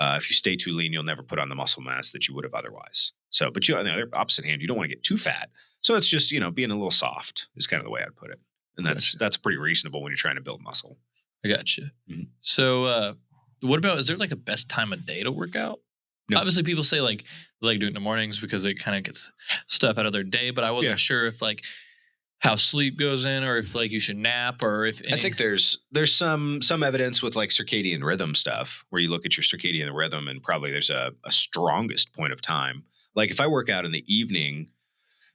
If you stay too lean, you'll never put on the muscle mass that you would have otherwise. So, but on the other opposite hand, you don't want to get too fat. So it's just being a little soft is kind of the way I'd put it, and that's pretty reasonable when you're trying to build muscle. I got you. Mm-hmm. So, what about, is there like a best time of day to work out? No. Obviously, people say like they like doing it in the mornings because it kind of gets stuff out of their day. But I wasn't sure if like how sleep goes in, or if like you should nap, or if I think there's some evidence with like circadian rhythm stuff where you look at your circadian rhythm and probably there's a strongest point of time. Like if I work out in the evening,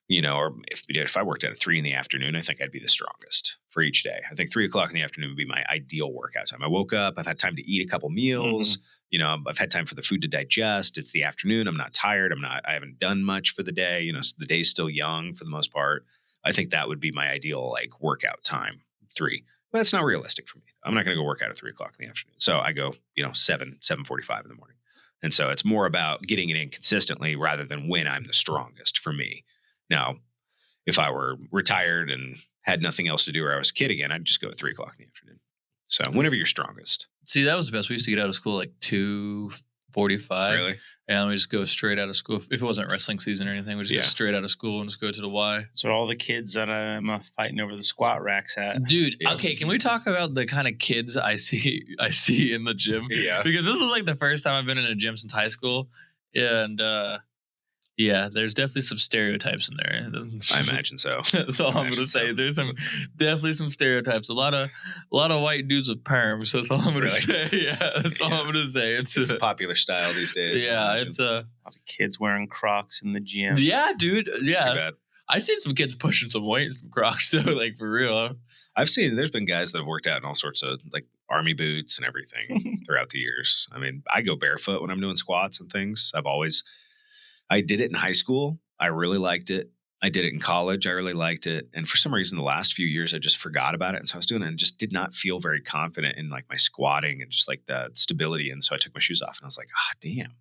or if I worked out at 3 in the afternoon, I think I'd be the strongest for each day. I think 3 o'clock in the afternoon would be my ideal workout time. I woke up, I've had time to eat a couple meals, I've had time for the food to digest. It's the afternoon. I'm not tired. I haven't done much for the day. So the day's still young for the most part. I think that would be my ideal like workout time, 3. But that's not realistic for me. I'm not going to go work out at 3 o'clock in the afternoon. So I go, 7:45 in the morning. And so it's more about getting it in consistently rather than when I'm the strongest for me. Now, if I were retired and had nothing else to do, or I was a kid again, I'd just go at 3 o'clock in the afternoon. So whenever you're strongest. See, that was the best. We used to get out of school like 2:45. Really? And we just go straight out of school. If it wasn't wrestling season or anything, we just go straight out of school and just go to the Y. So all the kids that I'm fighting over the squat racks at. Dude, okay, can we talk about the kind of kids I see in the gym? Yeah. Because this is like the first time I've been in a gym since high school. And there's definitely some stereotypes in there. I imagine so. That's all I'm gonna say. There's definitely some stereotypes. A lot of white dudes with perms. That's all I'm gonna say. Yeah, that's all I'm gonna say. It's a popular style these days. Yeah, it's a lot of kids wearing Crocs in the gym. Yeah, dude. It's Yeah, too bad. I seen some kids pushing some weight in some Crocs though, like for real. I've seen there's been guys that have worked out in all sorts of like army boots and everything throughout the years. I mean, I go barefoot when I'm doing squats and things. I did it in high school. I really liked it. I did it in college. I really liked it. And for some reason, the last few years, I just forgot about it. And so I was doing it and just did not feel very confident in like my squatting and just like the stability. And so I took my shoes off and I was like, damn,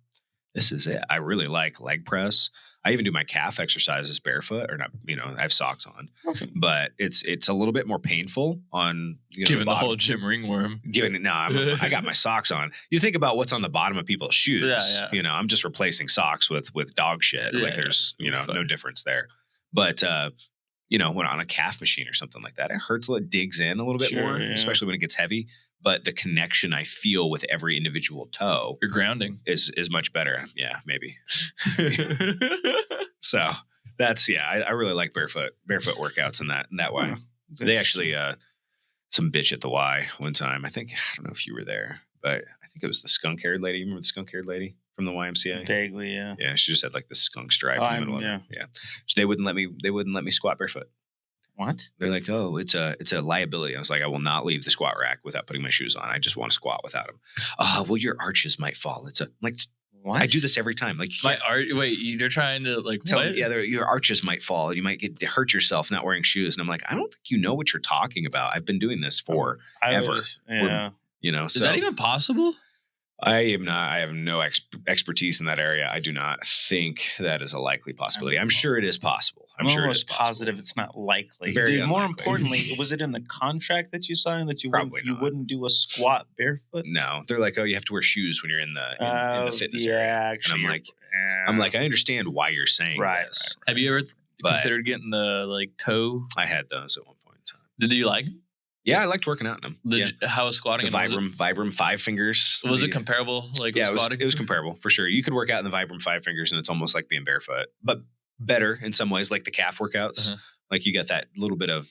this is it. I really like leg press. I even do my calf exercises barefoot, or not, I have socks on, but it's a little bit more painful on given the whole gym ringworm. I got my socks on. You think about what's on the bottom of people's shoes. Yeah. I'm just replacing socks with dog shit. Like there's no difference there. But when on a calf machine or something like that, it hurts a little. It digs in a little bit more, especially when it gets heavy. But the connection I feel with every individual toe, your grounding is much better. Yeah, maybe. So that's I really like barefoot workouts in that way. They actually some bitch at the Y one time. I don't know if you were there, but I think it was the skunk-haired lady. You remember the skunk-haired lady from the YMCA? Vaguely, yeah. Yeah, she just had like this skunk stripe in the middle of her. Yeah. They wouldn't let me squat barefoot. What? They're like, oh, it's a liability. I was like, I will not leave the squat rack without putting my shoes on. I just want to squat without them. Well, your arches might fall. I'm like, What? I do this every time. Like, they're trying to like what? Yeah, your arches might fall. You might hurt yourself not wearing shoes. And I'm like, I don't think you know what you're talking about. I've been doing this forever. Yeah. Is that even possible? I am not. I have no expertise in that area. I do not think that is a likely possibility. I'm sure it is possible. I'm sure almost positive it's not likely. Very more unlikely. importantly, was it in the contract that you signed that you Probably wouldn't do a squat barefoot? No, they're like, oh, you have to wear shoes when you're in the fitness area. Actually, and I'm like, I understand why you're saying this. Right. Have you ever considered getting the like toe? I had those at one point in time. Did you like them? Yeah, I liked working out in them. How was squatting? The Vibram 5 fingers. Was it comparable? Like yeah, squatting? It was comparable for sure. You could work out in the Vibram 5 fingers, and it's almost like being barefoot, but better in some ways, like the calf workouts. Uh-huh. Like you get that little bit of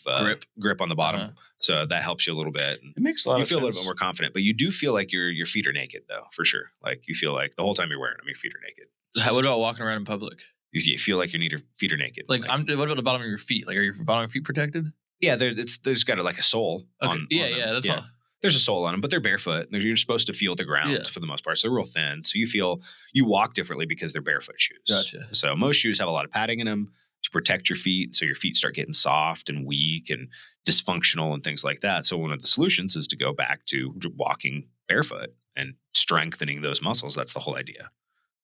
grip on the bottom, Uh-huh. so that helps you a little bit. It makes a lot of sense. You feel a little bit more confident, but you do feel like your feet are naked, though, for sure. Like you feel like the whole time you're wearing them, your feet are naked. What about walking around in public? You feel like your feet are naked. What about the bottom of your feet? Like, are your bottom of your feet protected? Yeah, there's got like a sole. Okay. On that's all. There's a sole on them, but they're barefoot. You're supposed to feel the ground for the most part. So they're real thin. So you walk differently because they're barefoot shoes. Gotcha. So most shoes have a lot of padding in them to protect your feet. So your feet start getting soft and weak and dysfunctional and things like that. So one of the solutions is to go back to walking barefoot and strengthening those muscles. That's the whole idea.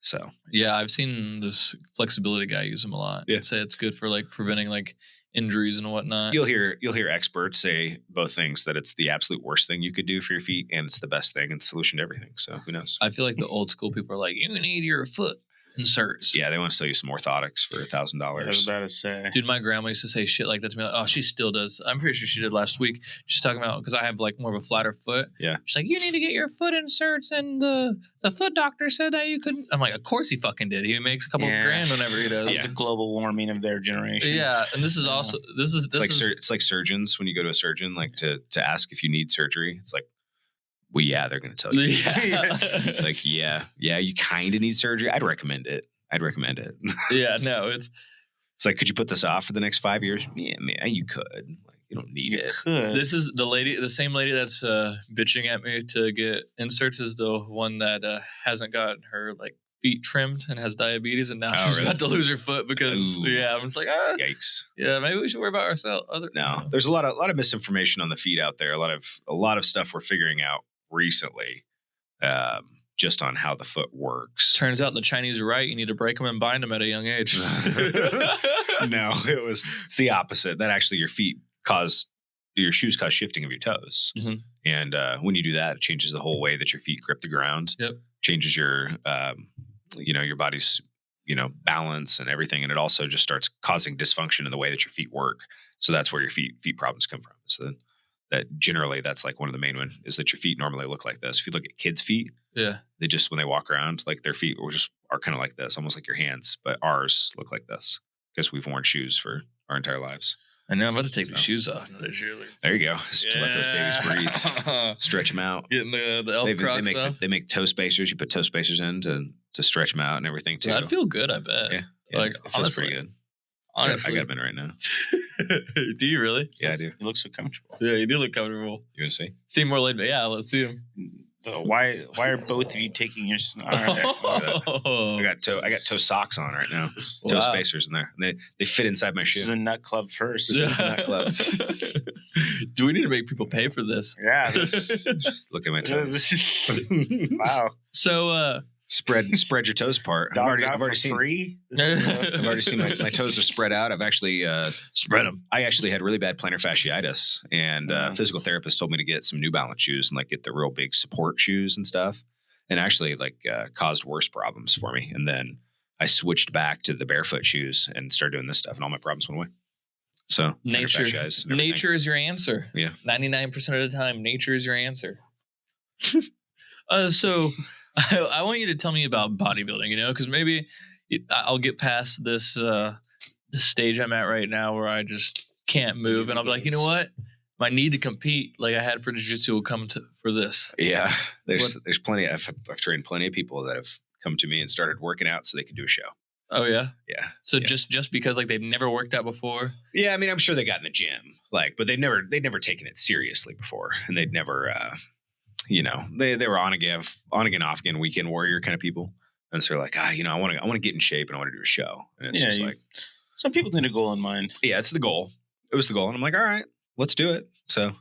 So yeah, I've seen this flexibility guy use them a lot. Yeah. I'd say it's good for like preventing like injuries and whatnot. You'll hear experts say both things, that it's the absolute worst thing you could do for your feet and it's the best thing and the solution to everything. So who knows? I feel like the old school people are like, you need your foot inserts. Yeah, they want to sell you some orthotics for $1,000. I was about to say. Dude, my grandma used to say shit like that to me. Like, oh, she still does. I'm pretty sure she did last week. She's talking about, because I have like more of a flatter foot. Yeah. She's like, you need to get your foot inserts, and the foot doctor said that you couldn't. I'm like, of course he fucking did. He makes a couple of grand whenever he does. That's the global warming of their generation. Yeah, and this is also it's like surgeons when you go to a surgeon, like to ask if you need surgery. It's like, well, yeah, they're going to tell you. Yeah. It's like, yeah, you kind of need surgery. I'd recommend it. Yeah, no, it's like, could you put this off for the next 5 years? Yeah, man, you could. Like, you don't need it. Could. This is the same lady that's bitching at me to get inserts is the one that hasn't gotten her like feet trimmed and has diabetes, and now she's about to lose her foot because I'm just like, yikes. Yeah, maybe we should worry about ourselves. No, there's a lot of misinformation on the feet out there. A lot of stuff we're figuring out recently. Just on how the foot works. Turns out the Chinese are right. You need to break them and bind them at a young age. No, it's the opposite. That actually your shoes cause shifting of your toes. Mm-hmm. And when you do that, it changes the whole way that your feet grip the ground. Yep. Changes your, your body's, balance and everything. And it also just starts causing dysfunction in the way that your feet work. So that's where your feet problems come from. So that generally that's like one of the main one is that your feet normally look like this. If you look at kids' feet, they just, when they walk around, like their feet are kind of like this, almost like your hands, but ours look like this because we've worn shoes for our entire lives. I know I'm about to take the shoes off. There you go. Let those babies breathe. Stretch them out. Getting the elf crocs off. They make toe spacers. You put toe spacers in to stretch them out and everything too. I'd feel good, I bet. Yeah. Like, it feels pretty good. Honestly. I got them in right now. Do you really? Yeah, I do. You look so comfortable. Yeah, you do look comfortable. You want to see? Seem more laid back. Yeah, let's see him. Why are both of you taking your? I got toe socks on right now. Toe spacers in there. And they fit inside my shoe. This is a nut club first. This is the nut club. Do we need to make people pay for this? Yeah. Look at my toes. Wow. So spread your toes apart. I've already seen free. I've already seen my toes are spread out. I've actually spread them. I actually had really bad plantar fasciitis, and a physical therapist told me to get some New Balance shoes and like get the real big support shoes and stuff, and actually caused worse problems for me. And then I switched back to the barefoot shoes and started doing this stuff, and all my problems went away. So nature is your answer. Yeah, 99% of the time, nature is your answer. So. I want you to tell me about bodybuilding, because maybe I'll get past this stage I'm at right now where I just can't move. And I'll be like, you know what? my need to compete like I had for jiu-jitsu will come for this. Yeah, there's plenty. I've trained plenty of people that have come to me and started working out so they can do a show. Oh yeah. Yeah. So yeah. just because like they've never worked out before. Yeah, I mean, I'm sure they got in the gym, like, but they'd never taken it seriously before, and they'd never, they were on again, off again, weekend warrior kind of people, and so they're like, I want to get in shape and I want to do a show, and it's just like, some people need a goal in mind. Yeah, it's the goal. It was the goal, and I'm like, all right, let's do it. So,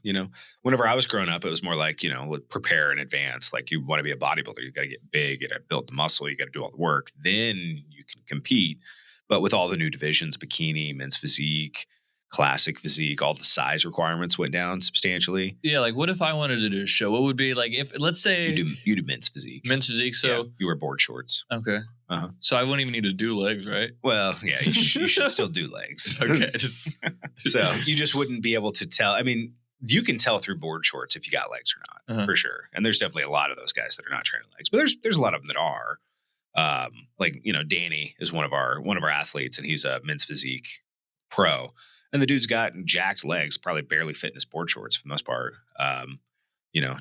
whenever I was growing up, it was more like, prepare in advance. Like, you want to be a bodybuilder, you got to get big, you got to build the muscle, you got to do all the work. Then you can compete. But with all the new divisions, bikini, men's physique, classic physique, all the size requirements went down substantially. Yeah, like what if I wanted to do a show? What would be like if let's say you do men's physique. Men's physique. So you wear board shorts. Okay. Uh-huh. So I wouldn't even need to do legs, right? Well, yeah, you should still do legs. Okay. So you just wouldn't be able to tell. I mean, you can tell through board shorts if you got legs or not, for sure. And there's definitely a lot of those guys that are not training legs, but there's a lot of them that are. Danny is one of our athletes, and he's a men's physique pro, and the dude's got jacked legs, probably barely fit in his board shorts for the most part.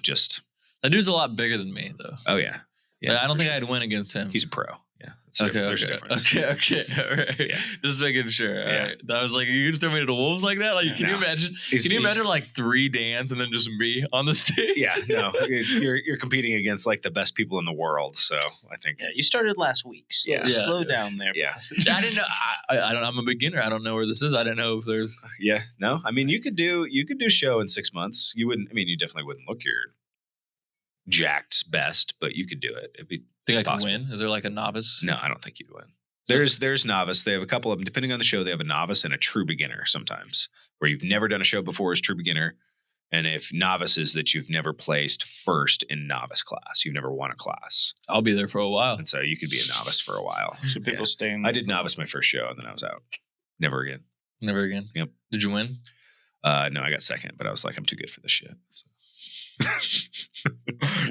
Just that dude's a lot bigger than me, though. Oh yeah. I don't think I'd win against him. He's a pro. Yeah. There's a difference. Okay. All right. Yeah. Just making sure. All right. That was like, you gonna throw me to the wolves like that? Like, can you imagine? Can you imagine like 3 Dans and then just me on the stage? Yeah. No, you're competing against like the best people in the world. So I think. Yeah. You started last week. So slow down there. Yeah. I didn't know. I don't. I'm a beginner. I don't know where this is. I didn't know if there's. Yeah. No. I mean, you could do show in 6 months. You wouldn't. I mean, you definitely wouldn't look your jacked best, but you could do it. It'd be. Think I can win? Is there like a novice? No, I don't think you'd win. There's novice. They have a couple of them. Depending on the show, they have a novice and a true beginner sometimes, where you've never done a show before is true beginner. And if novice is that you've never placed first in novice class, you've never won a class. I'll be there for a while. And so you could be a novice for a while. So people stay in. I did novice my first show, and then I was out. Never again. Never again? Yep. Did you win? No, I got second, but I was like, I'm too good for this shit. So.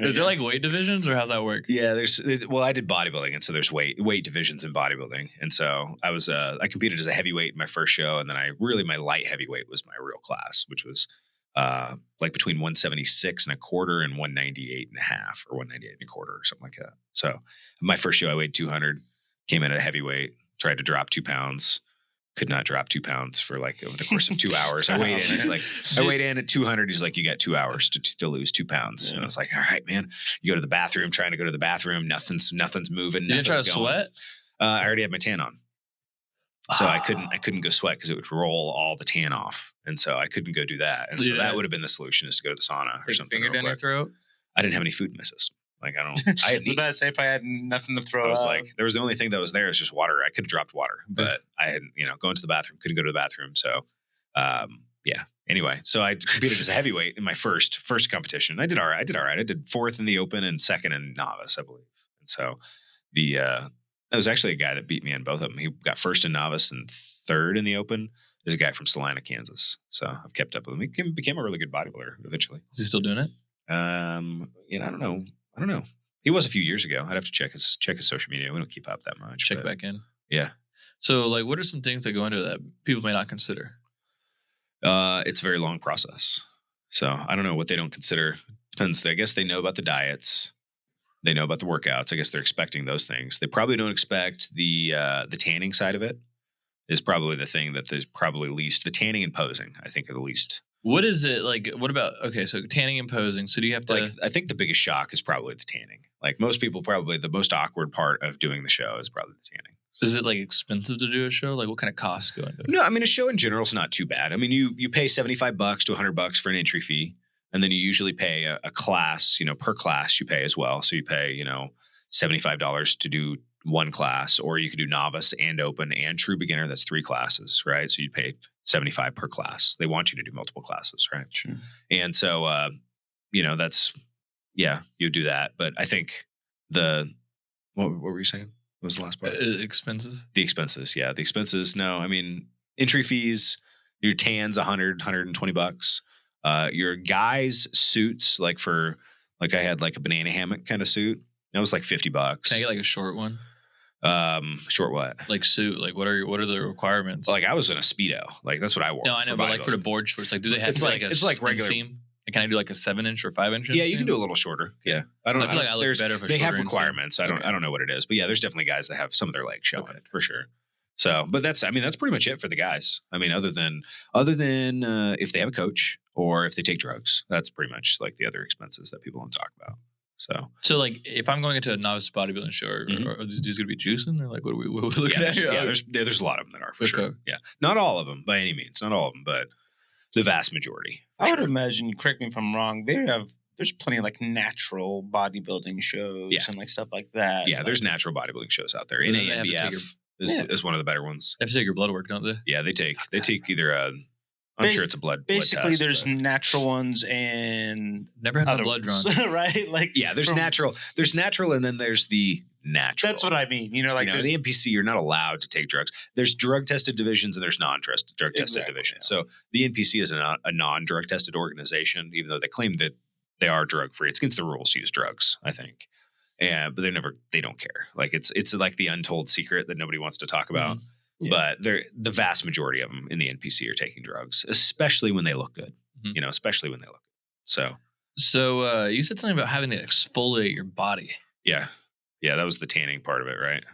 Is there like weight divisions, or how's that work? Yeah, I did bodybuilding, and so there's weight divisions in bodybuilding. And so I competed as a heavyweight in my first show, and then my light heavyweight was my real class, which was like between 176 and a quarter and 198 and a half, or 198 and a quarter, or something like that. So my first show I weighed 200, came in at a heavyweight, tried to drop 2 pounds. Could not drop 2 pounds for like over the course of 2 hours. I weighed in. He's like, I weighed in at 200. He's like, you got 2 hours to lose 2 pounds. Yeah. And I was like, all right, man. You go to the bathroom, trying to go to the bathroom. Nothing's moving. You didn't try to sweat? I already had my tan on, so I couldn't go sweat because it would roll all the tan off, and so I couldn't go do that. And so that would have been the solution, is to go to the sauna or something. Finger down your throat. I didn't have any food in my system. Like I had the best if I had nothing to throw. I was like, there was the only thing that was there is just water. I could have dropped water, but I had, going to the bathroom, couldn't go to the bathroom. So, yeah. Anyway, so I competed as a heavyweight in my first competition. I did all right. I did fourth in the open and second in novice, I believe. And so that was actually a guy that beat me in both of them. He got first in novice and third in the open. There's a guy from Salina, Kansas. So I've kept up with him. He became a really good bodybuilder eventually. Is he still doing it? I don't know. He was a few years ago. I'd have to check his social media. We don't keep up that much. Check back in. Yeah. So, like, what are some things that go into that people may not consider? It's a very long process. So I don't know what they don't consider. Depends. I guess they know about the diets. They know about the workouts. I guess they're expecting those things. They probably don't expect the tanning side of it. Is probably the thing that there's probably least. The tanning and posing, I think, are the least. What is it like? What about, okay, so tanning and posing. So do you have to, I think the biggest shock is probably the tanning. Like most people, probably the most awkward part of doing the show is probably the tanning. So is it like expensive to do a show? Like what kind of costs go into it? No, I mean, a show in general is not too bad. I mean, you pay $75 to $100 for an entry fee, and then you usually pay a class, per class you pay as well. So you pay, $75 to do one class, or you could do novice and open and true beginner. That's 3 classes, right? So you pay $75 per class. They want you to do multiple classes, right? Sure. And so, that's, you do that. But I think what were you saying? What was the last part? Expenses? The expenses, yeah. The expenses, no. I mean, entry fees, your tan's $120. Your guys' suits, like I had like a banana hammock kind of suit. That was like $50. Can I get like a short one? Short what? Like suit? Like what are the requirements? Like I was in a Speedo. Like that's what I wore. no, I know, but like for the board shorts, like do they have It's to like- like a it's like regular- inseam? Like, can I do like a 7-inch or 5-inch? Yeah, you can inseam? do a little shorter. Yeah, I don't. I feel like I look there's- better if a They have shorter inseam. requirements. I don't. Okay. I don't know what it is, but yeah, there's definitely guys that have some of their legs showing Okay. for sure. So, but that's pretty much it for the guys. I mean, other than if they have a coach or if they take drugs, that's pretty much like the other expenses that people don't talk about. So like if I'm going into a novice bodybuilding show, are these dudes gonna be juicing? Or like what are we looking yeah, at? there's a lot of them that are for Okay. sure. Yeah, not all of them by any means, not all of them, but the vast majority. for I would sure. imagine. Correct me if I'm wrong. There's plenty of like natural bodybuilding shows Yeah. and like stuff like that. Yeah, like, there's natural bodybuilding shows out there. And then they have to take NANBF is one of the better ones. They have to take your blood work, don't they? Yeah, they take either a. I'm sure it's a blood. basically test, there's but- natural ones and Never had my other blood drawn. ones, right? Like Yeah, there's from- natural, and then there's the natural. That's what I mean. You know, like Like there's the NPC, you're not allowed to take drugs. There's drug tested divisions and there's non drug tested Exactly, divisions. yeah. So the NPC is a non drug tested organization, even though they claim that they are drug free. It's against the rules to use drugs, I think. Yeah, but they don't care. Like it's like the untold secret that nobody wants to talk about. Yeah. But the vast majority of them in the NPC are taking drugs, especially when they look good. Mhm. You know, especially when they look good. So you said something about having to exfoliate your body. Yeah, that was the tanning part of it, right?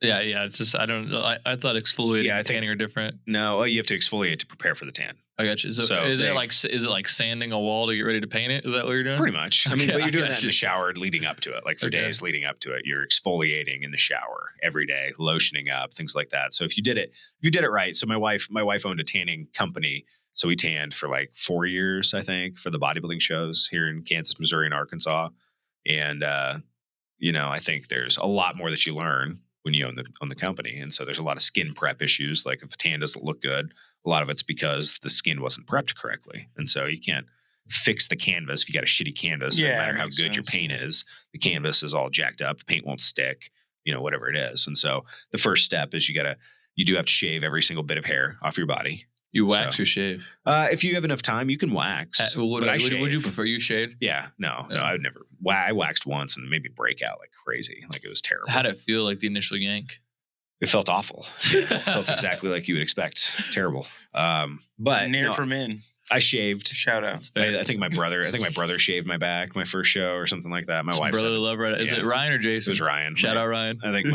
Yeah. It's just I thought exfoliating Yeah, I and think- tanning are different. No, you have to exfoliate to prepare for the tan. I got you. So, So is they- it like sanding a wall to get ready to paint it? Is that what you're doing? Pretty much. I mean, Okay, but I you're doing got that in you. the shower leading up to it, like for Okay. days leading up to it. You're exfoliating in the shower every day, lotioning up, things like that. So if you did it right. So my wife owned a tanning company. So we tanned for like 4 years, I think, for the bodybuilding shows here in Kansas, Missouri, and Arkansas. And I think there's a lot more that you learn when you own the company. And so there's a lot of skin prep issues. Like if a tan doesn't look good, a lot of it's because the skin wasn't prepped correctly. And so you can't fix the canvas if you got a shitty canvas. No Yeah, matter it how makes good your sense. paint is, the canvas is all jacked up. The paint won't stick, whatever it is. And so the first step is you do have to shave every single bit of hair off your body. You wax So- or shave? If you have enough time, you can wax. What but I would you shave. prefer? You shaved? Yeah, no, Yeah. I would never. I waxed once and made me break out like crazy. Like it was terrible. How'd it feel like the initial yank? It felt awful. It felt exactly like you would expect. Terrible. But near no, for men. I shaved. Shout out. That's fair. I think my brother shaved my back my first show or something like that. My wife brotherly love, right? Is Yeah. it Ryan or it Jason? was Ryan. Shout out Ryan. I think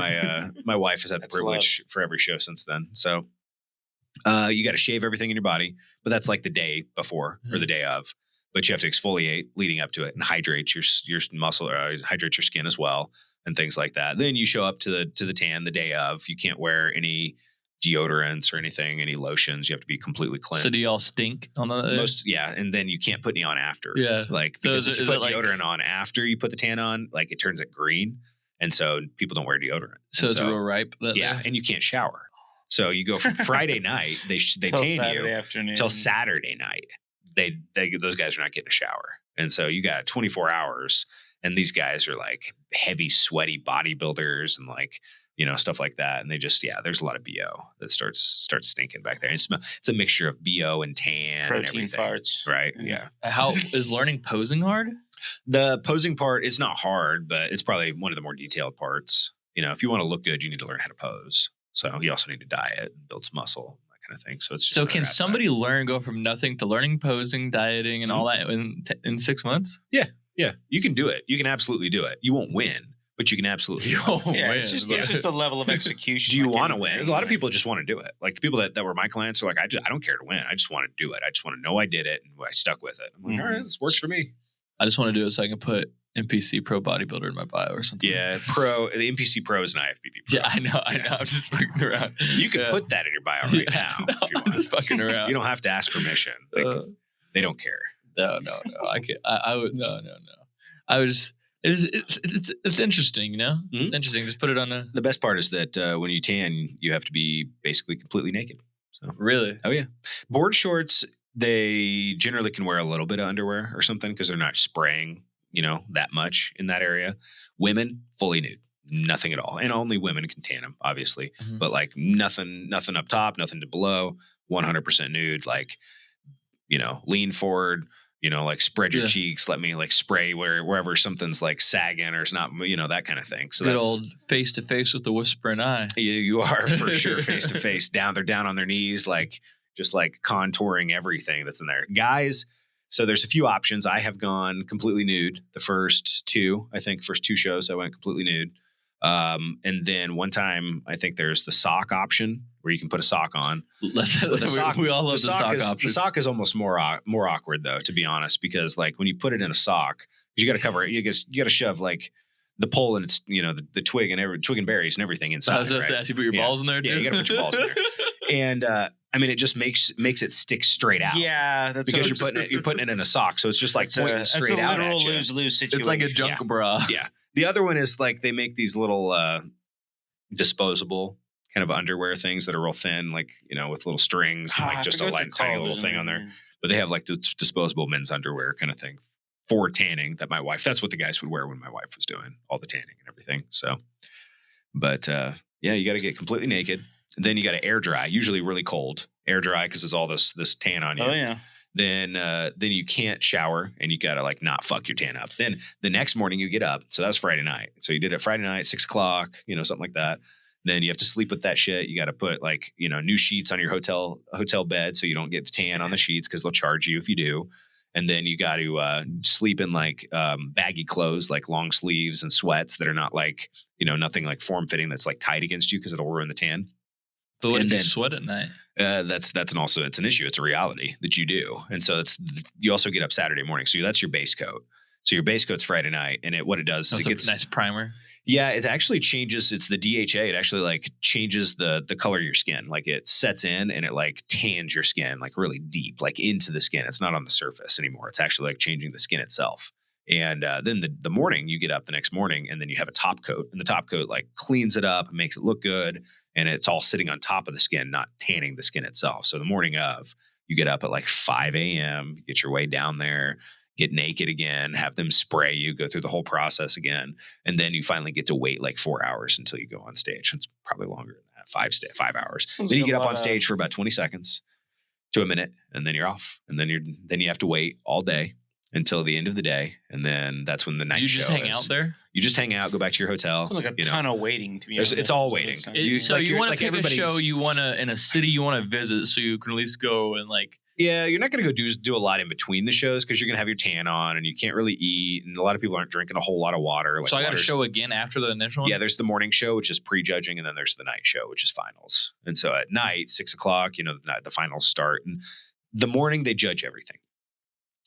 my wife has had the That's privilege for every show since then. So you got to shave everything in your body, but that's like the day before or the day of. But you have to exfoliate leading up to it and hydrate your muscle, hydrate your skin as well, and things like that. Then you show up to the tan the day of. You can't wear any deodorants or anything, any lotions. You have to be completely cleansed. So do y'all stink on the And then you can't put any on after. Yeah. Like So because is if it- you is put it like- deodorant on after you put the tan on, like it turns it green, and so people don't wear deodorant. So And it's real ripe. yeah, and you can't shower. So you go from Friday night, they Till tan Saturday you afternoon. till Saturday night. They those guys are not getting a shower, and so you got 24 hours, and these guys are like heavy, sweaty bodybuilders and like stuff like that, and they just there's a lot of BO that starts stinking back there. It's a mixture of BO and tan, and Protein everything, farts. right? Yeah. Yeah. How is learning posing hard? The posing part is not hard, but it's probably one of the more dieted parts. If you want to look good, you need to learn how to pose. So you also need to diet, build some muscle, that kind of thing. So it's just So another can aspect. somebody go from nothing to learning posing, dieting, and all that in 6 months? Yeah, you can do it. You can absolutely do it. You won't win, but you can absolutely. do it. Oh, Yeah, man. it's just a level of execution. Do you like want to win? anything. A lot of people just want to do it. Like the people that were my clients are like, I don't care to win. I just want to do it. I just want to know I did it and I stuck with it. I'm like, all right, this works for me. I just want to do it so I can put NPC Pro Bodybuilder in my bio or something. Yeah, the NPC Pro is an IFBB Pro. Yeah, I know. Yeah. I'm just fucking around. You can Yeah. put that in your bio right Yeah, now no, if you I'm want. just fucking around. You don't have to ask permission. Like, they don't care. No. I can't. I would. No. I was. It's interesting, Mhm. It's interesting. Just put it on a. The best part is that when you tan, you have to be basically completely naked. So, Really? oh yeah, board shorts. They generally can wear a little bit of underwear or something because they're not spraying, that much in that area. Women fully nude, nothing at all, and only women can tan them, obviously. Mhm. But like nothing up top, nothing to below, 100% nude. Like, lean forward. like spread your Yeah. cheeks. Let me like spray wherever something's like sagging or it's not, that kind of thing. So Good that's old face to face with the whispering eye. you are for sure face to face down. They're down on their knees, like just like contouring everything that's in there. Guys, so there's a few options. I have gone completely nude. The first two shows I went completely nude. And then one time I think there's the sock option where you can put a sock on. We all love the sock option. The sock is almost more awkward though, to be honest, because like when you put it in a sock, you got to cover it. You got to shove like the pole and it's the twig and twig and berries and everything inside. I was just asking, you put your balls in there, dude? Yeah, you got to put your balls in there. And I mean, it just makes it stick straight out. Yeah, that's because you're putting it in a sock, so it's just like pointing straight out. It's a literal at you. lose-lose situation. It's like a junk bra. Yeah. The other one is like they make these little disposable kind of underwear things that are real thin, like with little strings and like just a tiny little thing on there. But they have like disposable men's underwear kind of thing for tanning. That's what the guys would wear when my wife was doing all the tanning and everything. So, but you got to get completely naked. Then you got to air dry, usually really cold. Air dry because there's all this tan on you. Oh yeah. Then you can't shower and you got to like not fuck your tan up. Then the next morning you get up. So that was Friday night. So you did it Friday night, 6:00, something like that. Then you have to sleep with that shit. You got to put like, new sheets on your hotel bed so you don't get the tan on the sheets because they'll charge you if you do. And then you got to sleep in like baggy clothes, like long sleeves and sweats that are not like, nothing like form fitting that's like tight against you because it'll ruin the tan. So what if you sweat at night? It's an issue. It's a reality that you do. And so you also get up Saturday morning. So that's your base coat. So your base coat's Friday night. And what it does is it gets a nice primer. Yeah, it actually changes. It's the DHA. It actually like changes the color of your skin. Like it sets in and it like tans your skin like really deep, like into the skin. It's not on the surface anymore. It's actually like changing the skin itself. And then the morning you get up the next morning and then you have a top coat and the top coat like cleans it up and makes it look good. And it's all sitting on top of the skin, not tanning the skin itself. So the morning of you get up at like 5 a.m., get your way down there, get naked again, have them spray you, go through the whole process again. And then you finally get to wait like 4 hours until you go on stage. It's probably longer than that, 5 hours. Sounds then you get up on stage for about 20 seconds to a minute and then you're off. And then you have to wait all day until the end of the day. And then that's when the night show is. You just hang out there? You just hang out, go back to your hotel. Sounds like a ton of waiting, to be honest. It's all waiting. So you want to pick a show you want to, in a city you want to visit so you can at least go and like. Yeah, you're not going to go do a lot in between the shows because you're going to have your tan on and you can't really eat. And a lot of people aren't drinking a whole lot of water. So I got a show again after the initial one? Yeah, there's the morning show, which is pre-judging. And then there's the night show, which is finals. And so at night, 6:00, the finals start. And the morning, they judge everything.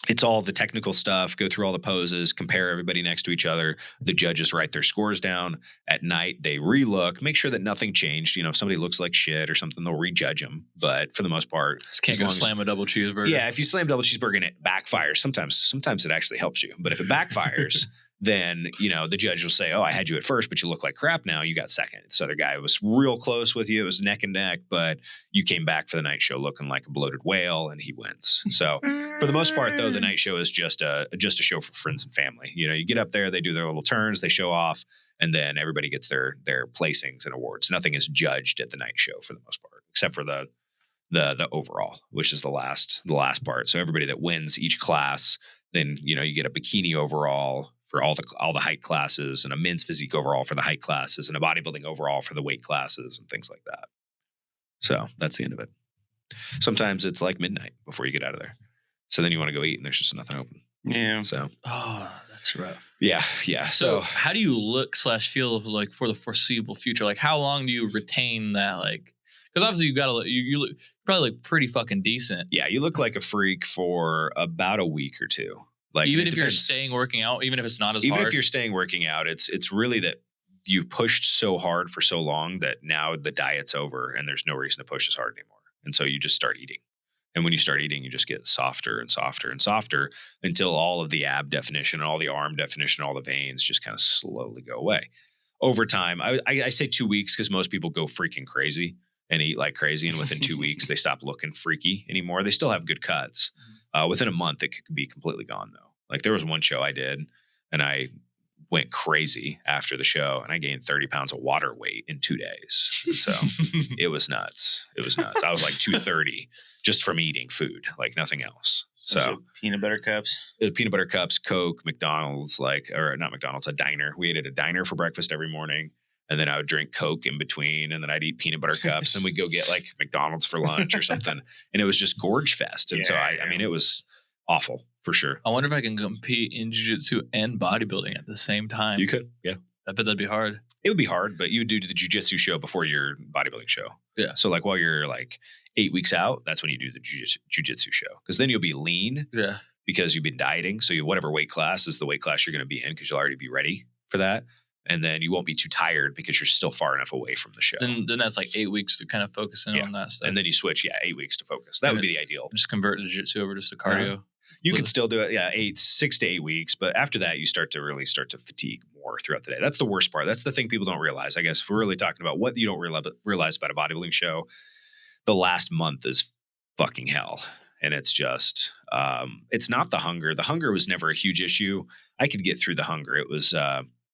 It's all the technical stuff, go through all the poses, compare everybody next to each other. The judges write their scores down. At night, they relook, make sure that nothing changed. If somebody looks like shit or something, they'll rejudge them. But for the most part, just can't go slam a double cheeseburger. Yeah, if you slam double cheeseburger and it backfires, sometimes it actually helps you. But if it backfires, then, the judge will say, oh, I had you at first, but you look like crap now. You got second. This other guy was real close with you. It was neck and neck, but you came back for the night show looking like a bloated whale and he wins. So for the most part, though, the night show is just a show for friends and family. You get up there, they do their little turns, they show off, and then everybody gets their placings and awards. Nothing is judged at the night show for the most part, except for the overall, which is the last part. So everybody that wins each class, then, you get a bikini overall for all the height classes and a men's physique overall for the height classes and a bodybuilding overall for the weight classes and things like that. So that's the end of it. Sometimes it's like midnight before you get out of there. So then you want to go eat and there's just nothing open. Yeah. So. Oh, that's rough. Yeah. Yeah. So how do you look / feel like for the foreseeable future? Like how long do you retain that? Like, because obviously you look probably look pretty fucking decent. Yeah. You look like a freak for about a week or two. Like even if you're staying working out, even if it's not as hard. Even if you're staying working out, it's really that you've pushed so hard for so long that now the diet's over and there's no reason to push as hard anymore. And so you just start eating. And when you start eating, you just get softer and softer and softer until all of the ab definition, all the arm definition, all the veins just kind of slowly go away. Over time, I say 2 weeks because most people go freaking crazy and eat like crazy. And within 2 weeks, they stop looking freaky anymore. They still have good cuts. Within a month, it could be completely gone, though. Like there was one show I did and I went crazy after the show, and I gained 30 pounds of water weight in 2 days. And so it was nuts. It was nuts. I was like 230 just from eating food, like nothing else. So peanut butter cups, peanut butter cups, Coke, McDonald's, or not McDonald's, a diner. We ate at a diner for breakfast every morning. And then I would drink Coke in between, and then I'd eat peanut butter cups, and we'd go get like McDonald's for lunch or something. And it was just gorge fest. And so I mean, it was awful for sure. I wonder if I can compete in jiu-jitsu and bodybuilding at the same time. You could, yeah. I bet that'd be hard. It would be hard, but you would do the jiu-jitsu show before your bodybuilding show. Yeah. So like while you're like 8 weeks out, that's when you do the jiu-jitsu show. Because then you'll be lean. Yeah. Because you've been dieting. So whatever weight class is the weight class you're going to be in, because you'll already be ready for that. And then you won't be too tired because you're still far enough away from the show. Then that's like 8 weeks to kind of focus in on that stuff. And then you switch, 8 weeks to focus. That would be the ideal. Just convert the jiu-jitsu over just to cardio. You could still do it, 6 to 8 weeks. But after that, you start to fatigue more throughout the day. That's the worst part. That's the thing people don't realize. I guess if we're really talking about what you don't realize about a bodybuilding show, the last month is fucking hell. And it's just, it's not the hunger. The hunger was never a huge issue. I could get through the hunger. It was,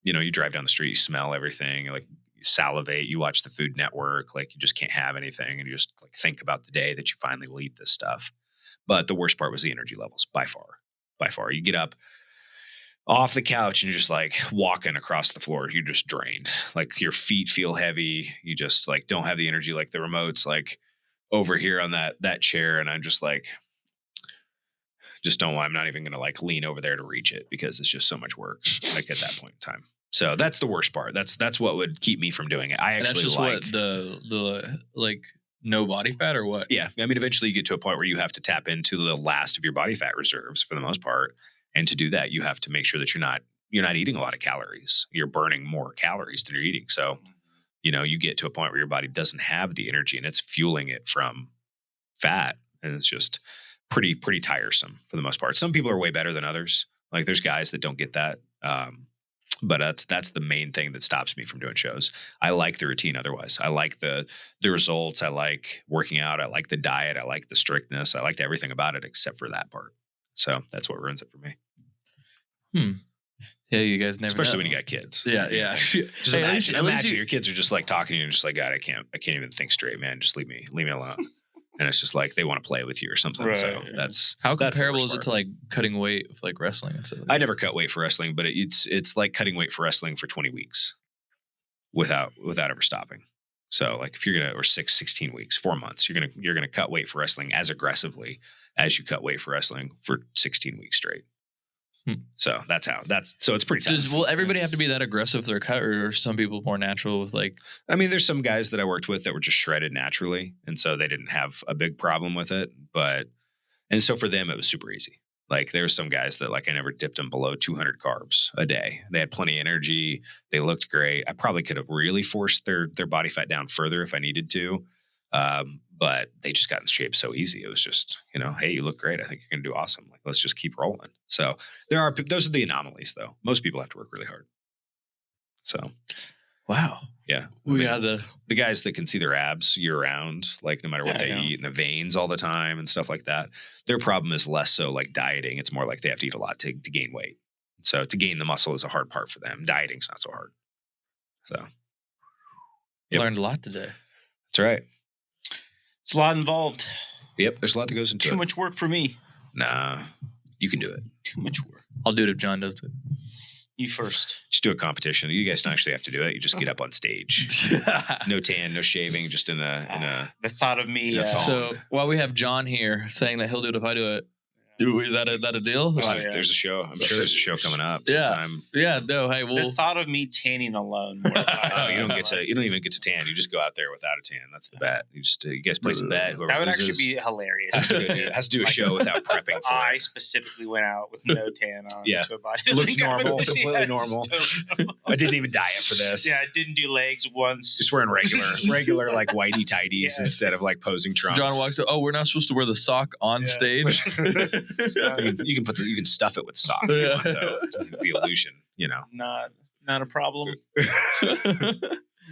you drive down the street, you smell everything, like you salivate, you watch the Food Network, like you just can't have anything. And you just like think about the day that you finally will eat this stuff. But the worst part was the energy levels by far. You get up off the couch and you're just like walking across the floor. You're just drained. Like your feet feel heavy. You just like don't have the energy. Like the remote's like over here on that chair. And I'm just like, I'm not even going to like lean over there to reach it because it's just so much work like at that point in time. So that's the worst part. That's what would keep me from doing it. I actually that's just like what the like no body fat or what? Yeah. I mean, eventually you get to a point where you have to tap into the last of your body fat reserves for the most part. And to do that, you have to make sure that you're not eating a lot of calories. You're burning more calories than you're eating. So, you get to a point where your body doesn't have the energy and it's fueling it from fat. And it's just pretty tiresome for the most part. Some people are way better than others. Like there's guys that don't get that. But that's the main thing that stops me from doing shows. I like the routine otherwise. I like the results. I like working out. I like the diet. I like the strictness. I liked everything about it except for that part. So that's what ruins it for me. Yeah, you guys never Especially know. when you got kids. Yeah. Just imagine your kids are just like talking to you and just like, God, I can't even think straight, man. Just leave me alone. And it's just like they want to play with you or something. Right, so that's how that's the comparable worst is it part. to like cutting weight with like wrestling and stuff? I never cut weight for wrestling, but it's like cutting weight for wrestling for 20 weeks without ever stopping. So like if you're gonna, or 16 weeks, 4 months, you're gonna cut weight for wrestling as aggressively as you cut weight for wrestling for 16 weeks straight. So so it's pretty tough. Will everybody have to be that aggressive with their cut, or are some people more natural with like? I mean, there's some guys that I worked with that were just shredded naturally, and so they didn't have a big problem with it. And so for them, it was super easy. Like there were some guys that like I never dipped them below 200 carbs a day. They had plenty of energy. They looked great. I probably could have really forced their body fat down further if I needed to. But they just got in shape so easy. It was just, hey, you look great. I think you're going to do awesome. Like, let's just keep rolling. So those are the anomalies though. Most people have to work really hard. So, wow. Yeah. The guys that can see their abs year round, like no matter what they eat, and the veins all the time and stuff like that. Their problem is less so like dieting. It's more like they have to eat a lot to gain weight. So to gain the muscle is a hard part for them. Dieting's not so hard. So learned a lot today. That's right. It's a lot involved. Yep. There's a lot that goes into it. Too much work for me. Nah, you can do it. Too much work. I'll do it if John does it. You first. Just do a competition. You guys don't actually have to do it. You just get up on stage. No tan, no shaving, just in a. The thought of me. So while we have John here saying that he'll do it if I do it, is that a deal? There's a show. I'm sure there's a show coming up sometime. Yeah. No. Hey, the thought of me tanning alone. You don't even get to tan. You just go out there without a tan. That's the bet. You guys place a bet. Whoever that would loses actually be hilarious. has to do a show without prepping for I it. specifically went out with no tan on. Yeah. To a body. Looks normal, completely normal. I didn't even diet for this. Yeah, I didn't do legs once. Just wearing regular like whitey tighties instead of like posing trunks. John walks up. Oh, we're not supposed to wear the sock on stage. You can stuff it with sock if you want, though. The illusion, Not a problem.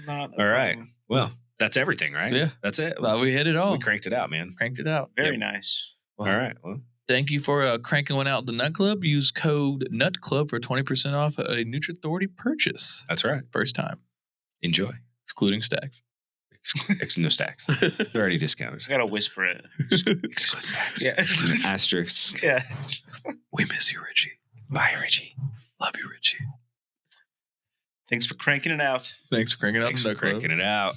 Not a all right. problem. Well, that's everything, right? Yeah. That's it. Well, we hit it all. We cranked it out, man. Cranked it out. Very nice. All right. Well, Thank you for cranking one out the Nut Club. Use code NUTCLUB for 20% off a NutriAuthority purchase. That's right. First time, Enjoy. excluding stacks. No stacks. They're already discounted. I gotta whisper it. Exclude stacks. Yeah. It's an asterisk. Yeah. We miss you, Richie. Bye, Richie. Love you, Richie. Thanks for cranking it out. Thanks for cranking out Thanks the for Nut Club. cranking it out.